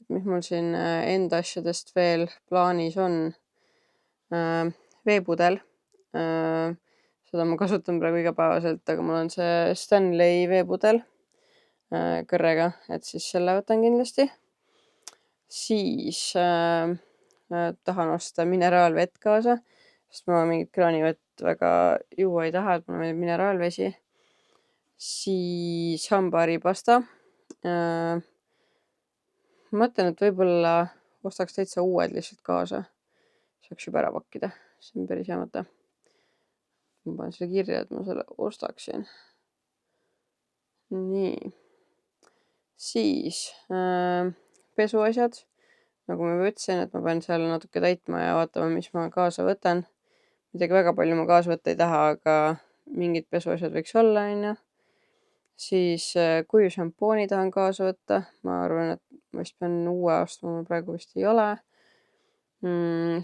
et mis mul siin enda asjadest veel plaanis on. Veepudel. Seda ma kasutan praegu igapäevaselt, aga mul on see Stanley veepudel kõrrega, et siis selle võtan kindlasti. Siis tahan osta mineraalvett kaasa, sest ma mingit kraanivett väga juua ei taha, et mulle meeldib mineraalvesi. Siis hambaharipasta. Ma mõtlen, et võib-olla ostaks täitsa uued lihtsalt kaasa. Saaks juba ära pakkida. See on päris hea mõte. Ma panen selle kirja, et ma selle ostaksin. Nii. Siis pesuasjad. Nagu ma ütlesin, et ma pean seal natuke täitma ja vaatama, mis ma kaasa võtan. Midagi väga palju ma kaasa võtta ei taha, aga mingid pesuasjad võiks olla, on ju. Siis kuiv šampooni tahan kaasa võtta. Ma arvan, et ma vist pean uue ostma, mul praegu vist ei ole.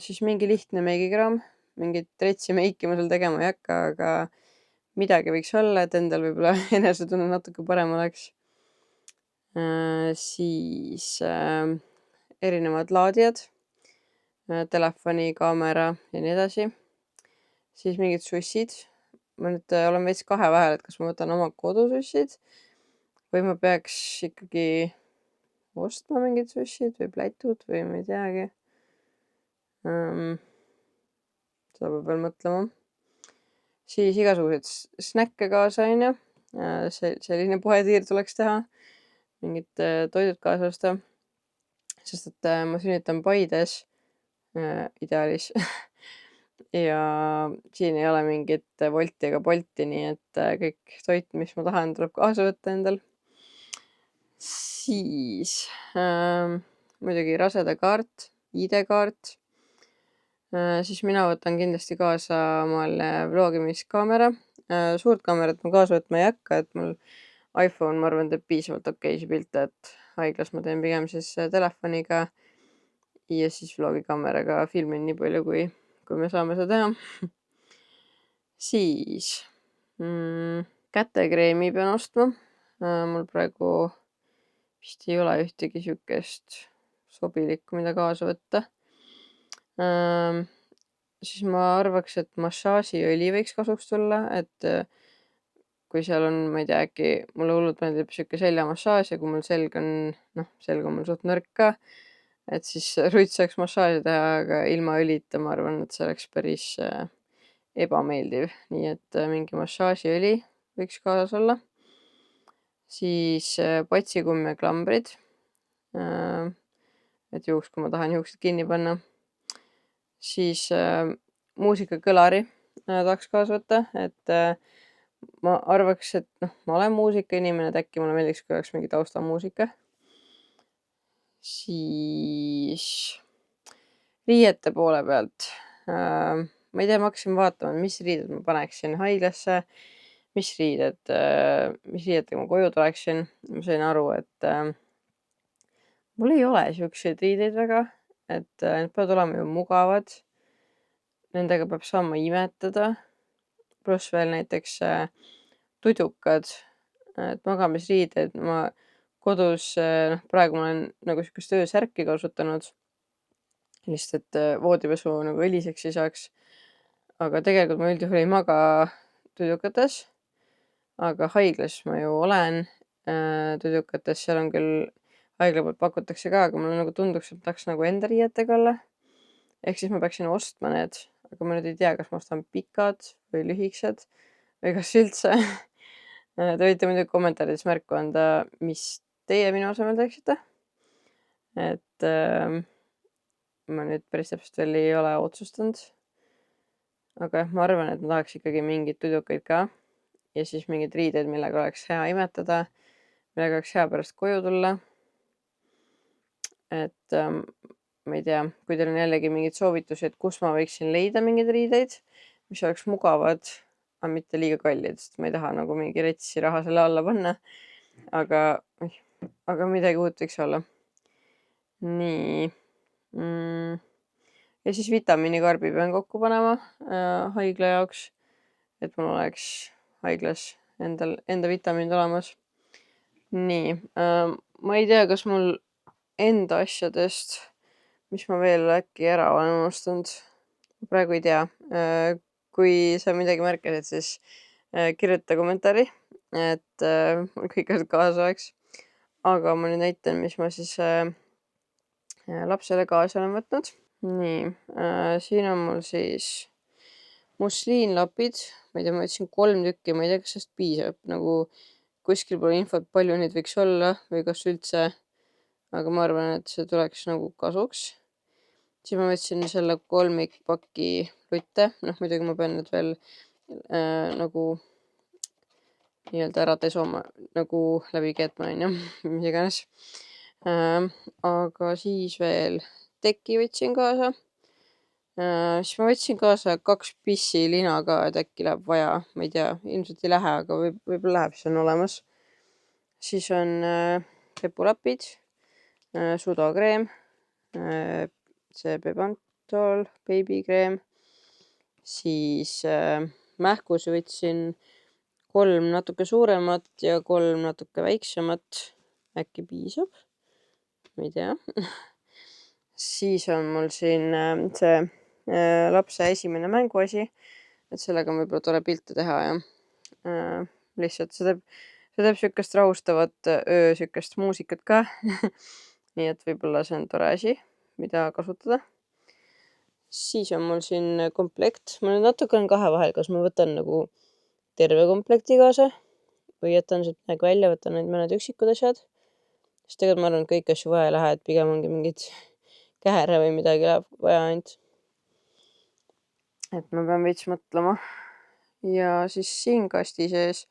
Siis mingi lihtne meigikraam. Mingit retsi meiki ma seal tegema ei hakka, aga midagi võiks olla, et endal võib-olla enesetunne natuke parem oleks. Siis erinevad laadijad, telefoni, kaamera ja nii edasi. Siis mingid sussid. Ma nüüd olen veits kahe vahel, et kas ma võtan oma kodusussid või ma peaks ikkagi ostma mingid sussid või plätud või ma ei teagi. Seda peab veel mõtlema. Siis igasugused snäkke kaasa, on ju. Selline poetiir tuleks teha. Mingid toidud kaasa osta. Sest et ma sünnitan Paides ideaalis. Ja siin ei ole mingit Wolti ega Bolti, nii et kõik toit, mis ma tahan, tuleb kaasa võtta endal. Siis muidugi rasedakaart, ID-kaart. Siis mina võtan kindlasti kaasa omale vlogimiskaamera. Suurt kaamerat ma kaasa võtma ei hakka, et mul iPhone, ma arvan, teeb piisavalt okeisi pilte, et haiglas ma teen pigem siis telefoniga ja siis vlogikaameraga filmin nii palju, kui me saame seda teha. Siis kätekreemi pean ostma. Mul praegu vist ei ole ühtegi , sobilikku, mida kaasa võtta. siis ma arvaks, et massaažiõli võiks kasuks tulla, et kui seal on, ma ei tea, äkki mulle hullult meeldib sihuke seljamassaaž ja kui mul selg on mul suht nõrk ka, et siis rutsi saaks massaaži teha, aga ilma õlita ma arvan, et see oleks päris ebameeldiv. Nii et mingi massaažiõli võiks kaasas olla. Siis patsikumm ja klambrid. Et juhuks, kui ma tahan juuksed kinni panna. Siis muusikakõlari tahaks kaasa võtta, et ma arvaks, et ma olen muusikainimene, et äkki mulle meeldiks, kui oleks mingi taustamuusika. Siis riiete poole pealt. Ma ei tea, ma hakkasin vaatama, mis riided ma paneksin haiglasse, mis riidetega ma koju tuleksin. Ma sain aru, et mul ei ole siukseid riideid väga, et need peavad olema ju mugavad. Nendega peab saama imetada. Pluss veel näiteks tudukad, et magamisriided ma kodus, praegu ma olen nagu siukest öösärki kasutanud. Lihtsalt, et voodipesu nagu õliseks ei saaks. Aga tegelikult ma üldjuhul ei maga tudukates. Aga haiglas ma ju olen tudukates, seal on küll, haigla poolt pakutakse ka, aga mulle nagu tunduks, et tahaks nagu enda riietega olla. Ehk siis ma peaksin ostma need, aga ma nüüd ei tea, kas ma ostan pikad või lühikesed või kas üldse. Te võite muidugi kommentaarides märku anda, mis teie minu asemel teeksite. Et ma nüüd päris täpselt veel ei ole otsustanud. Aga jah, ma arvan, et ma tahaks ikkagi mingeid tudukaid ka. Ja siis mingeid riideid, millega oleks hea imetada, millega oleks hea pärast koju tulla. Et ma ei tea, kui teil on jällegi mingeid soovitusi, et kus ma võiksin leida mingeid riideid, mis oleks mugavad, aga mitte liiga kallid, sest ma ei taha nagu mingi retsi raha selle alla panna. Aga midagi uut võiks olla. Nii. Ja siis vitamiinikarbi pean kokku panema haigla jaoks, et mul oleks haiglas enda vitamiinid olemas. Nii. Ma ei tea, kas mul enda asjadest, mis ma veel äkki ära olen unustanud. Praegu ei tea. Kui sa midagi märkasid, siis kirjuta kommentaari, et mul kõik asjad kaasa oleks. Aga ma nüüd näitan, mis ma siis lapsele kaasa olen võtnud. Nii, siin on mul siis musliinlapid. Ma ei tea, ma võtsin 3 tükki, ma ei tea, kas sellest piisab. Nagu kuskil pole infot, palju neid võiks olla või kas üldse. Aga ma arvan, et see tuleks nagu kasuks. Siis ma võtsin selle 3 pakki lutte. Muidugi ma pean need veel nagu nii-öelda ära tesoma, nagu läbi keetma, mis iganes. Aga siis veel teki võtsin kaasa. Siis ma võtsin kaasa 2 pissilina ka, et äkki läheb vaja. Ma ei tea, ilmselt ei lähe, aga võib-olla läheb, see on olemas. Siis on pepulapid, sudokreem, see Bepantol, beebikreem. Siis mähkusi võtsin 3 natuke suuremat ja 3 natuke väiksemat. Äkki piisab? Ma ei tea. Siis on mul siin see lapse esimene mänguasi, et sellega on võib-olla tore pilte teha ja lihtsalt see teeb siukest rahustavat siukest muusikat ka. Nii et võib-olla see on tore asi, mida kasutada. Siis on mul siin komplekt. Ma nüüd natuke on kahe vahel, kas ma võtan nagu terve komplekti kaasa või jätan sealt midagi välja, võtan need mõned üksikud asjad. Sest tegelikult ma arvan, et kõik asju vaja ei lähe, et pigem ongi mingid kähere või midagi läheb vaja ainult. Et ma pean veits mõtlema. Ja siis siin kasti sees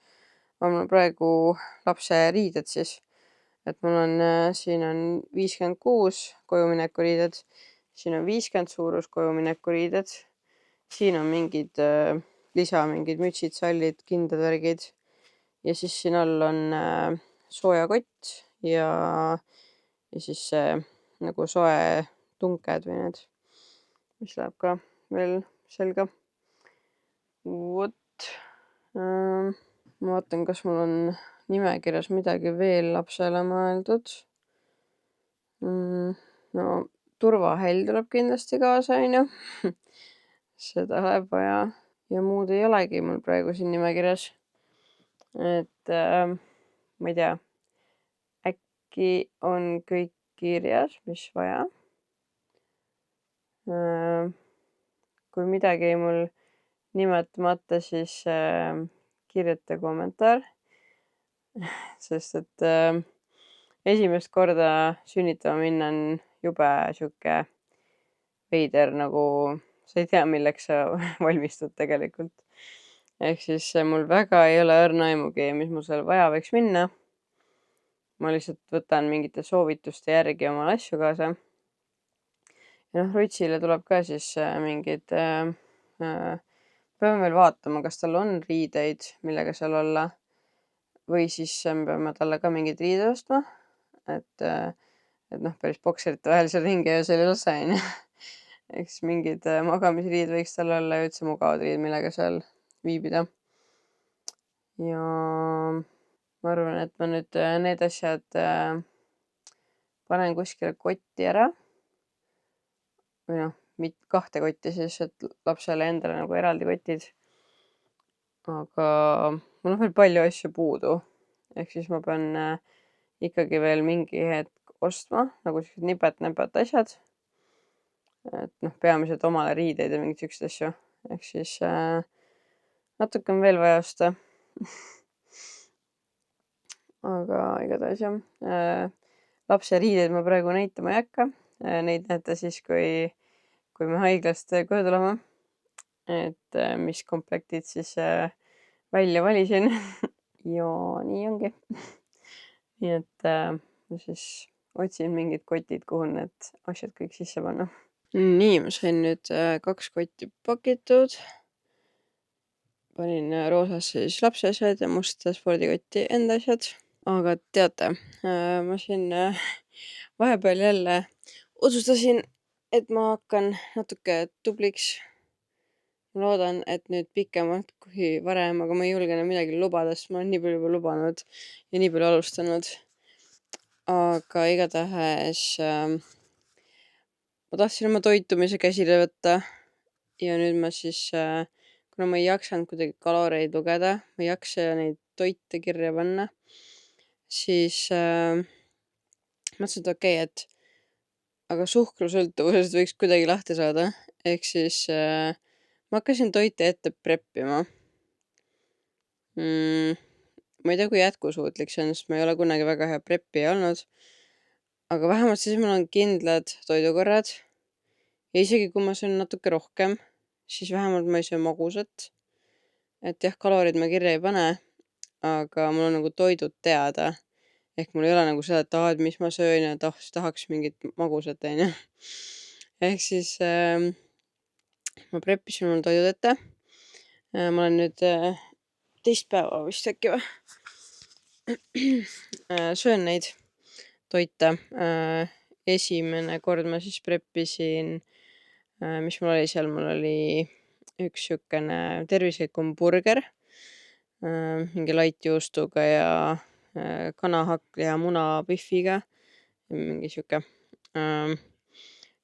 on mul praegu lapse riided siis. Et mul on, siin on 56 kojumineku riided. Siin on 50 suurus kojumineku riided. Siin on mingid mingid mütsid, sallid, kindad, värgid. Ja siis siin all on soojakott ja siis nagu soe tunked või need, mis läheb ka veel selga. Vot. Ma vaatan, kas mul on nimekirjas midagi veel lapsele mõeldud. No turvahäll tuleb kindlasti kaasa, onju. seda läheb vaja ja muud ei olegi mul praegu siin nimekirjas. Et ma ei tea, äkki on kõik kirjas, mis vaja. Kui midagi jäi mul nimetamata, siis kirjuta kommentaar, sest et esimest korda sünnitama minna on jube sihuke veider, nagu sa ei tea, milleks sa valmistud tegelikult. Ehk siis mul väga ei ole õrna aimugi, mis mul seal vaja võiks minna. Ma lihtsalt võtan mingite soovituste järgi omale asju kaasa. Ja Rutsile tuleb ka siis mingid peame veel vaatama, kas tal on riideid, millega seal olla. Või siis me peame talle ka mingid riided ostma. Et päris bokserite vahel seal ringi öösel ei lase, onju. Eks mingid magamisriid võiks tal olla ja üldse mugavad riid, millega seal viibida. Ja ma arvan, et ma nüüd need asjad panen kuskile kotti ära. Või kahte kotti siis, et lapsele endale nagu eraldi kotid. Aga mul on veel palju asju puudu. Ehk siis ma pean ikkagi veel mingi hetk ostma nagu sellised nipet-näpet asjad. Et peamiselt omale riideid ja mingeid siukseid asju. Ehk siis natuke on veel vaja osta. Aga igatahes jah. Lapse riideid ma praegu näitama ei hakka. Neid näete siis, kui me haiglast koju tuleme. Et mis komplektid siis välja valisin. Ja nii ongi. Nii et ma siis otsin mingid kotid, kuhu need asjad kõik sisse panna. Nii, ma sain nüüd 2 kotti pakitud. Panin roosasse siis lapse asjad ja musta spordikotti enda asjad. Aga teate, ma siin vahepeal jälle otsustasin, et ma hakkan natuke tubliks. Ma loodan, et nüüd pikemalt kui varem, aga ma ei julge enam midagi lubada, sest ma olen nii palju juba lubanud ja nii palju alustanud. Aga igatahes ma tahtsin oma toitumise käsile võtta ja nüüd ma siis, kuna ma ei jaksanud kuidagi kaloreid lugeda, ma ei jaksa neid toite kirja panna, siis mõtlesin, et okei, et aga suhkrusõltuvusest võiks kuidagi lahti saada. Ehk siis ma hakkasin toite ette preppima. Ma ei tea, kui jätkusuutlik see on, sest ma ei ole kunagi väga hea preppija olnud. Aga vähemalt siis mul on kindlad toidukorrad. Ja isegi kui ma söön natuke rohkem, siis vähemalt ma ei söö magusat. Et jah, kalorid ma kirja ei pane, aga mul on nagu toidud teada. Ehk mul ei ole nagu seda, et mis ma söön ja tahaks mingit magusat, onju. Ehk siis ma preppisin mul toidud ette. Ma olen nüüd teist päeva vist äkki või. Söön neid toite. Esimene kord ma siis preppisin, mis mul oli seal, mul oli üks siukene tervislikum burger, mingi laitjuustuga ja kanahakk ja munapihviga, mingi siuke.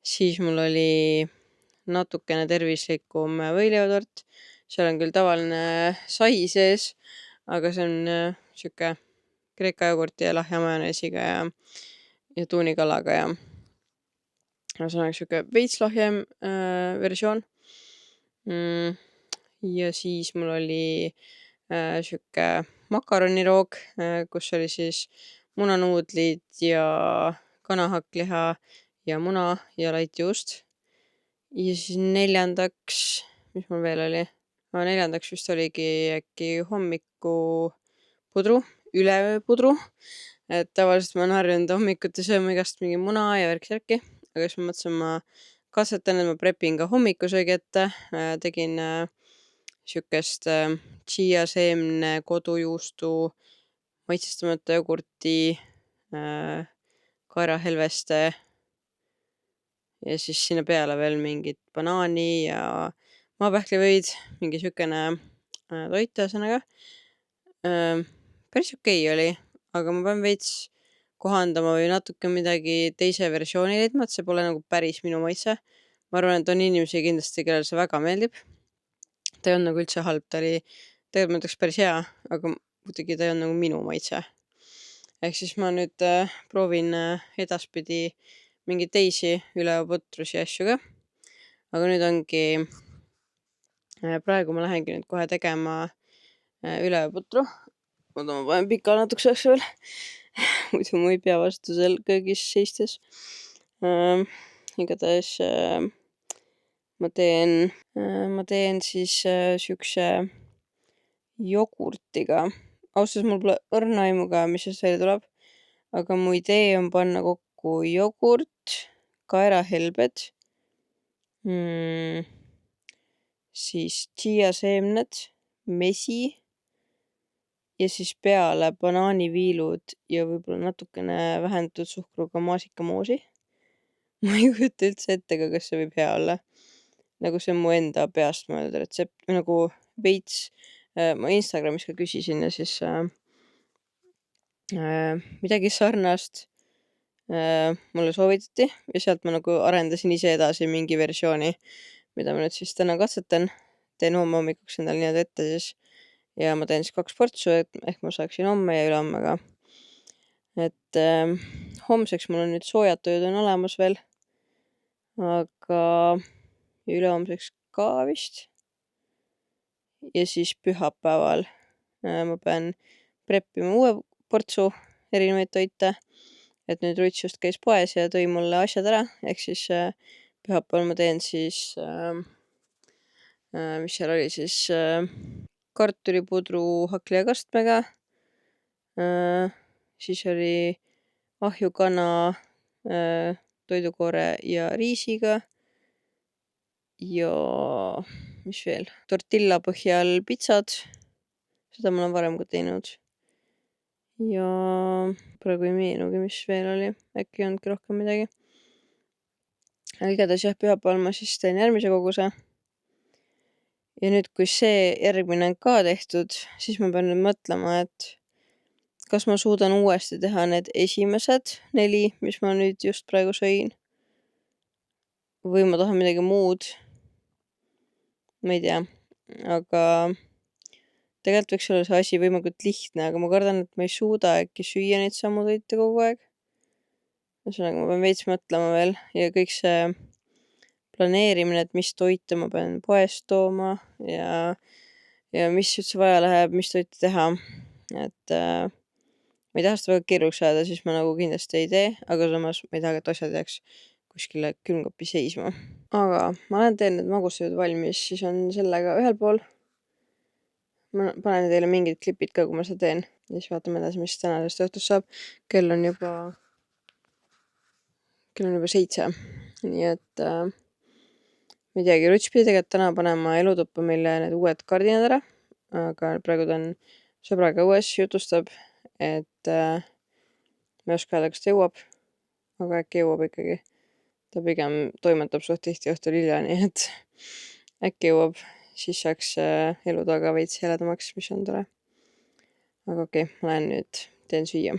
Siis mul oli natukene tervislikum võileivatort. Seal on küll tavaline sai sees, aga see on siuke kreeka jogurti ja lahja majoneesiga ja tuunikalaga ja ühesõnaga siuke veits lahjem versioon. Ja siis mul oli siuke makaroniroog, kus oli siis munanuudlid ja kanahakliha ja muna ja laitjuust. Ja siis neljandaks, mis mul veel oli? Neljandaks vist oligi äkki hommikupudru, üleööpudru. Et tavaliselt ma olen harjunud hommikuti sööma igast mingi muna ja värk-särki. Aga siis ma mõtlesin, ma katsetan, et ma prepin ka hommikusöögi ette. Tegin siukest chia-seemne, kodujuustu, maitsestamata jogurti, kaerahelveste ja siis sinna peale veel mingit banaani ja maapähklivõid, mingi siukene toit ühesõnaga. Päris okei oli, aga ma pean veits kohandama või natuke midagi teise versiooni leidma, et see pole nagu päris minu maitse. ma arvan, et on inimesi kindlasti, kellele see väga meeldib. Ta ei olnud nagu üldse halb, ta oli tegelikult ma ütleks päris hea, aga kuidagi ta ei olnud nagu minu maitse. Ehk siis ma nüüd proovin edaspidi mingeid teisi üleoputrusi asju ka. Aga nüüd ongi, praegu ma lähengi nüüd kohe tegema üleoputru. Oota, ma panen pika natukese asja veel. Muidu ma ei pea vastu seal köögis seistes. Igatahes ma teen siis siukse jogurtiga. Ausalt mul pole õrna aimu ka, mis sellest välja tuleb. Aga mu idee on panna kokku jogurt, kaerahelbed, siis chia-seemned, mesi ja siis peale banaaniviilud ja võib-olla natukene vähendatud suhkruga maasikamoosi. Ma ei kujuta üldse ette ka, kas see võib hea olla. Nagu see on mu enda peast mõeldud retsept, nagu veits, ma Instagramis ka küsisin ja siis midagi sarnast mulle soovitati ja sealt ma nagu arendasin ise edasi mingi versiooni, mida ma nüüd siis täna katsetan. Teen homme hommikuks endale nii-öelda ette siis ja ma teen siis 2 portsu, et ehk ma saaksin homme ja ülehomme ka. Et homseks mul on nüüd soojad tööd on olemas veel, aga ülehomseks ka vist. Ja siis pühapäeval ma pean preppima uue portsu erinevaid toite. Et nüüd Ruts just käis poes ja tõi mulle asjad ära, ehk siis pühapäeval ma teen siis, mis seal oli siis, kartulipudru hakklihakastmega, siis oli ahjukana toidukoore ja riisiga ja mis veel, tortilla põhjal pitsad, seda ma olen varem ka teinud. Ja praegu ei meenugi, mis veel oli, äkki ei olnudki rohkem midagi. Aga igatahes jah, pühapäeval ma siis teen järgmise koguse. Ja nüüd, kui see järgmine on ka tehtud, siis ma pean nüüd mõtlema, et kas ma suudan uuesti teha need esimesed 4, mis ma nüüd just praegu sõin. Või ma tahan midagi muud. Ma ei tea, aga tegelikult võiks olla see asi võimalikult lihtne, aga ma kardan, et ma ei suuda äkki süüa neid samu toite kogu aeg. Ühesõnaga, ma pean veits mõtlema veel ja kõik see planeerimine, et mis toite ma pean poest tooma ja mis üldse vaja läheb, mis toite teha. Et ma ei taha seda väga keeruliseks ajada, siis ma nagu kindlasti ei tee, aga samas ma ei taha, et asjad jääks kuskile külmkapi seisma. Aga ma olen teinud need magustused valmis, siis on sellega ühel pool. Ma panen teile mingid klipid ka, kui ma seda teen. Ja siis vaatame edasi, mis tänasest õhtust saab. Kell on juba 7. Nii et ma ei teagi, Ruts pidi tegelikult täna panema elutuppa meile need uued kardinad ära. Aga praegu ta on sõbraga õues, jutustab, et ma ei oska öelda, kas ta jõuab. Aga äkki jõuab ikkagi. Ta pigem toimetab suht tihti õhtul hilja, nii et äkki jõuab. Siis saaks elu taga veits heledamaks, mis on tore. Aga okei, ma lähen nüüd teen süüa.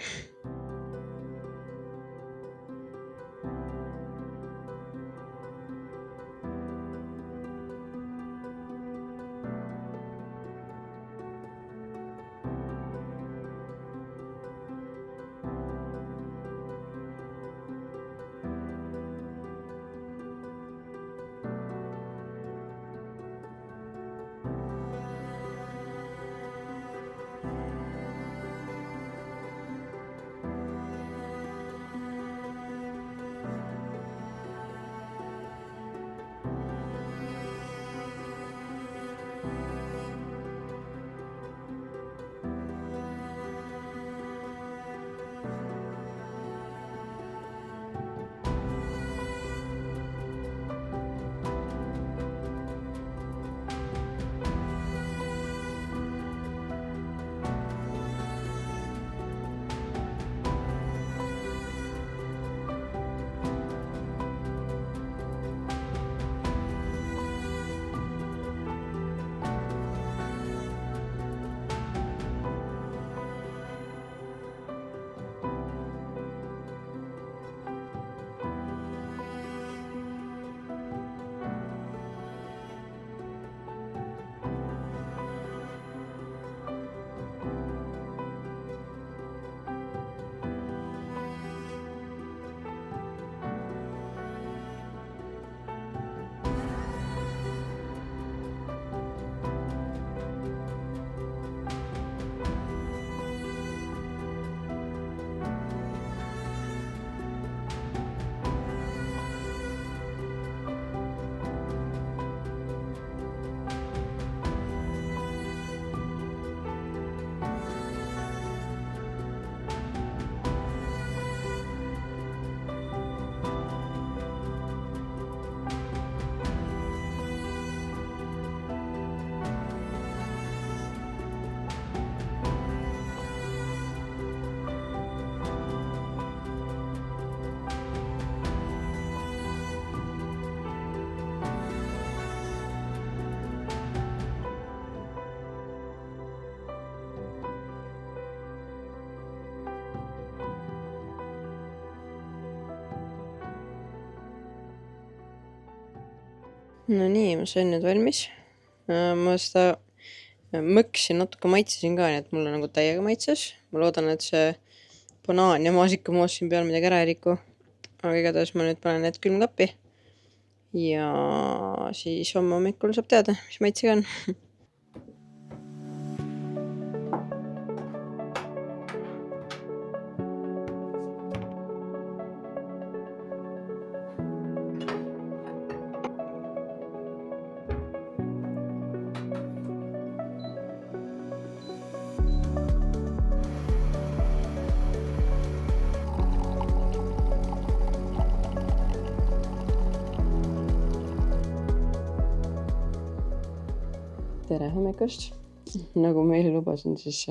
No nii, ma sain nüüd valmis. Ma seda mõksi natuke maitsesin ka, nii et mulle nagu täiega maitses. Ma loodan, et see banaan ja maasikamoos siin peal midagi ära ei riku. Aga igatahes ma nüüd panen need külmkappi. Ja siis homme hommikul saab teada, mis maitsega on. Tere hommikust! Nagu ma eile lubasin, siis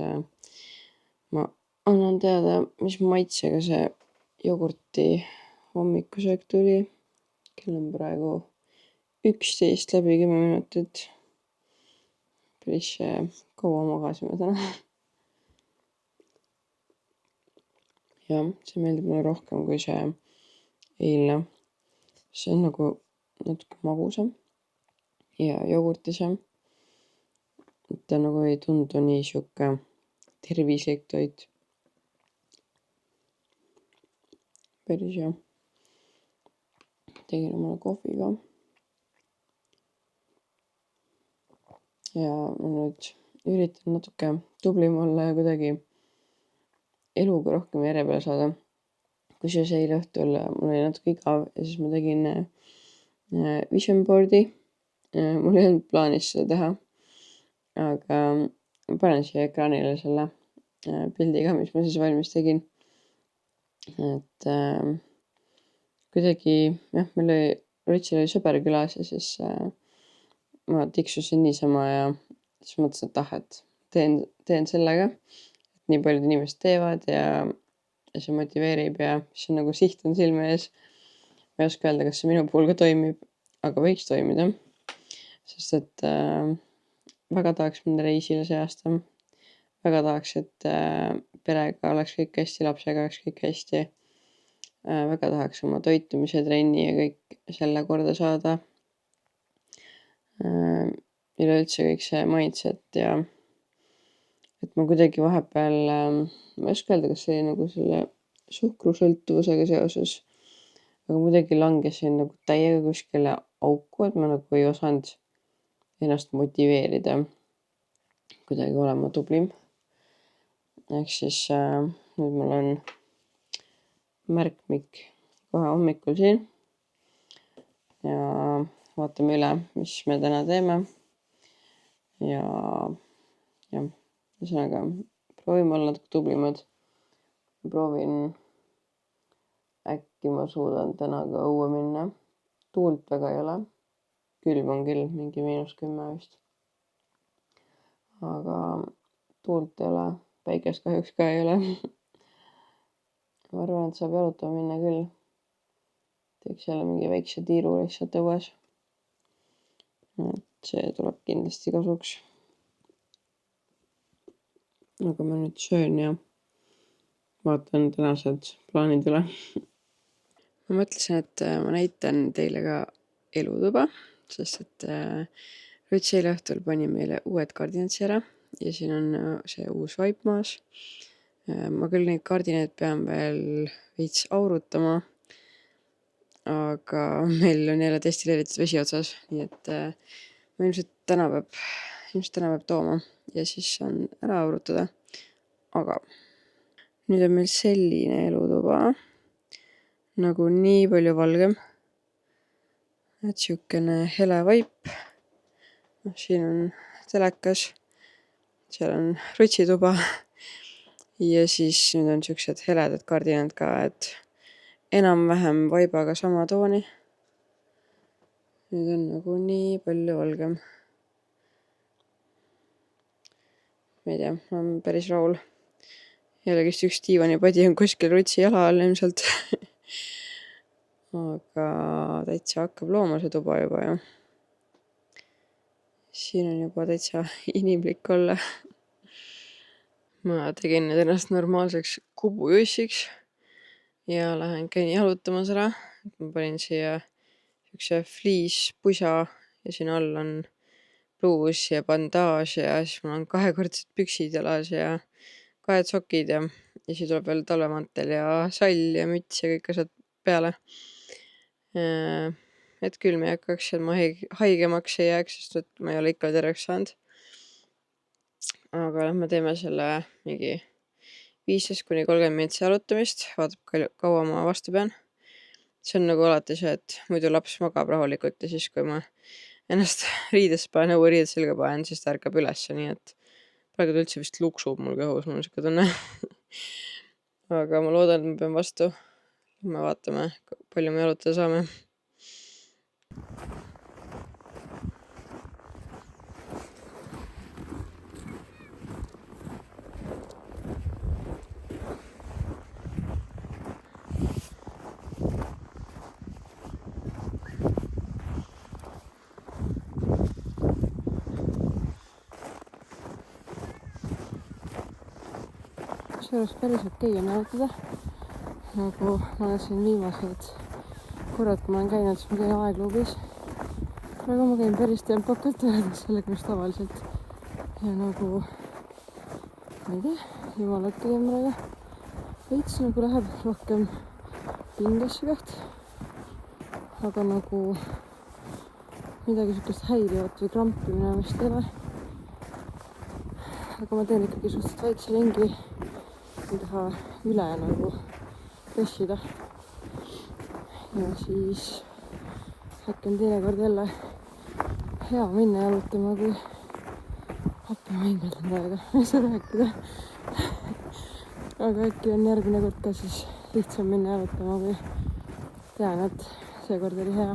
ma annan teada, mis maitsega see jogurti hommikusöök tuli. Kell on praegu 11 läbi 10 minutit. Päris kaua magasime täna. Jah, see meeldib mulle rohkem kui see eilne. See on nagu natuke magusam ja jogurtisem. Ta nagu ei tundu nii sihuke tervislik toit. Päris hea. Tegin omale kohvi ka. Ja ma nüüd üritan natuke tublim olla ja kuidagi eluga rohkem järje peale saada. Kusjuures eile õhtul mul oli natuke igav ja siis ma tegin vision board'i. Mul ei olnud plaanis seda teha. Aga ma panen siia ekraanile selle pildi ka, mis ma siis valmis tegin. Et kuidagi, jah, meil oli, Rotsil oli sõber külas ja siis ma tiksusin niisama ja siis mõtlesin, et teen sellega. Et nii paljud inimesed teevad ja see motiveerib ja siis on nagu siht on silme ees. Ma ei oska öelda, kas see minu puhul ka toimib, aga võiks toimida. Sest et väga tahaks minna reisile see aasta. Väga tahaks, et perega oleks kõik hästi, lapsega oleks kõik hästi. Väga tahaks oma toitumise, trenni ja kõik selle korda saada. Üleüldse kõik see mindset ja et ma kuidagi vahepeal, ma ei oska öelda, kas see oli nagu selle suhkrusõltuvusega seoses, aga kuidagi langesin nagu täiega kuskile auku, et ma nagu ei osanud ennast motiveerida kuidagi olema tublim. Ehk siis nüüd mul on märkmik kohe hommikul siin ja vaatame üle, mis me täna teeme. Ja ühesõnaga proovime olla natuke tublimad. Proovin, äkki ma suudan täna ka õue minna. Tuult väga ei ole. Külm on küll, mingi -10 vist. Aga tuult ei ole, päikest kahjuks ka ei ole. Ma arvan, et saab jalutama minna küll. Teeks jälle mingi väikse tiiru lihtsalt õues. Et see tuleb kindlasti kasuks. Aga ma nüüd söön ja vaatan tänased plaanid üle. Ma mõtlesin, et ma näitan teile ka elutuba, sest et Rüts eile õhtul pani meile uued kardinatsi ära ja siin on see uus vaip maas. Ma küll neid kardinaid pean veel veits aurutama, aga meil on jälle destilleeritud vesi otsas, nii et ma ilmselt täna peab tooma ja siis saan ära aurutada. Aga nüüd on meil selline elutuba, nagu nii palju valgem. Et siukene hele vaip. Siin on telekas, seal on rutsituba ja siis nüüd on siuksed heledad kardinad ka, et enam-vähem vaibaga sama tooni. Nüüd on nagu nii palju valgem. Ma ei tea, ma olen päris rahul. Jällegist üks diivanipadi on kuskil rutsi jala all ilmselt. Aga täitsa hakkab looma see tuba juba ju. Siin on juba täitsa inimlik olla. Ma tegin nüüd ennast normaalseks kubujussiks ja käin jalutamas ära. Ma panin siia siukse fliispusa ja siin all on pluus ja bandaaž ja siis mul on kahekordsed püksid jalas ja kahed sokid ja siis tuleb veel talvemantel ja sall ja müts ja kõik asjad peale. Et külm ei hakkaks ja ma haigemaks ei jääks, sest et ma ei ole ikka terveks saanud. Aga lähme teeme selle mingi 15–30 minutit jalutamist, vaatab kaua ma vastu pean. See on nagu alati see, et muidu laps magab rahulikult ja siis, kui ma ennast riidesse panen, õueriided selga panen, siis ta ärkab ülesse, nii et praegu ta üldse vist luksub mul kõhus, mul on siuke tunne. Aga ma loodan, et ma pean vastu. Me vaatame, palju me jalutada saame. Kusjuures päris okei on jalutada. Nagu ma olen siin viimased korrad, kui ma olen käinud, siis ma käin aegluubis. Praegu ma käin päris tempokalt võrreldes sellega, mis tavaliselt. Ja nagu, ma ei tea, jumala okei on praegu. Veits nagu läheb rohkem pingesse kõht. Aga nagu midagi sukest häirivat või krampi mina vist ei ole. Aga ma teen ikkagi suhteliselt väikse ringi. Ei taha üle nagu pressida. Ja siis äkki on teinekord jälle hea minna jalutama, kui appi ma hingeldan täiega. Ma ei saa rääkida. Aga äkki on järgmine kord ka siis lihtsam minna jalutama, kui tean, et seekord oli hea.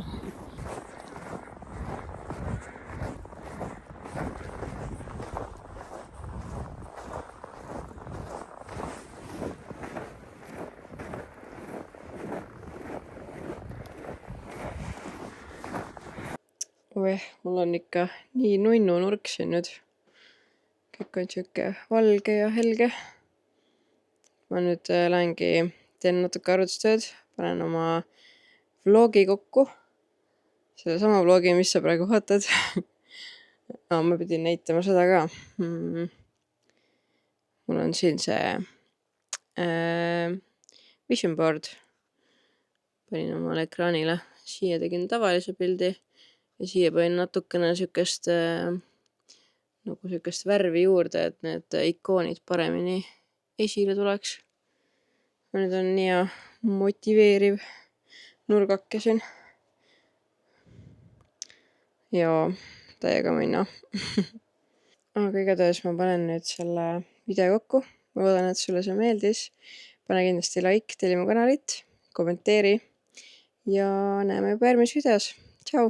Oih, mul on ikka nii nunnu nurk siin nüüd. Kõik on siuke valge ja helge. Ma nüüd lähengi, teen natuke arvutustööd, panen oma vlogi kokku. Selle sama vlogi, mis sa praegu vaatad. Ma pidin näitama seda ka. Mul on siin see vision board. Panin omale ekraanile. Siia tegin tavalise pildi. Ja siia panin natukene siukest värvi juurde, et need ikoonid paremini esile tuleks. Nüüd on nii motiveeriv nurgake siin. Ja täiega minna. Aga igatahes ma panen nüüd selle video kokku. Ma loodan, et sulle see meeldis. Pane kindlasti like, telli mu kanalit, kommenteeri ja näeme juba järgmises videos. Tšau!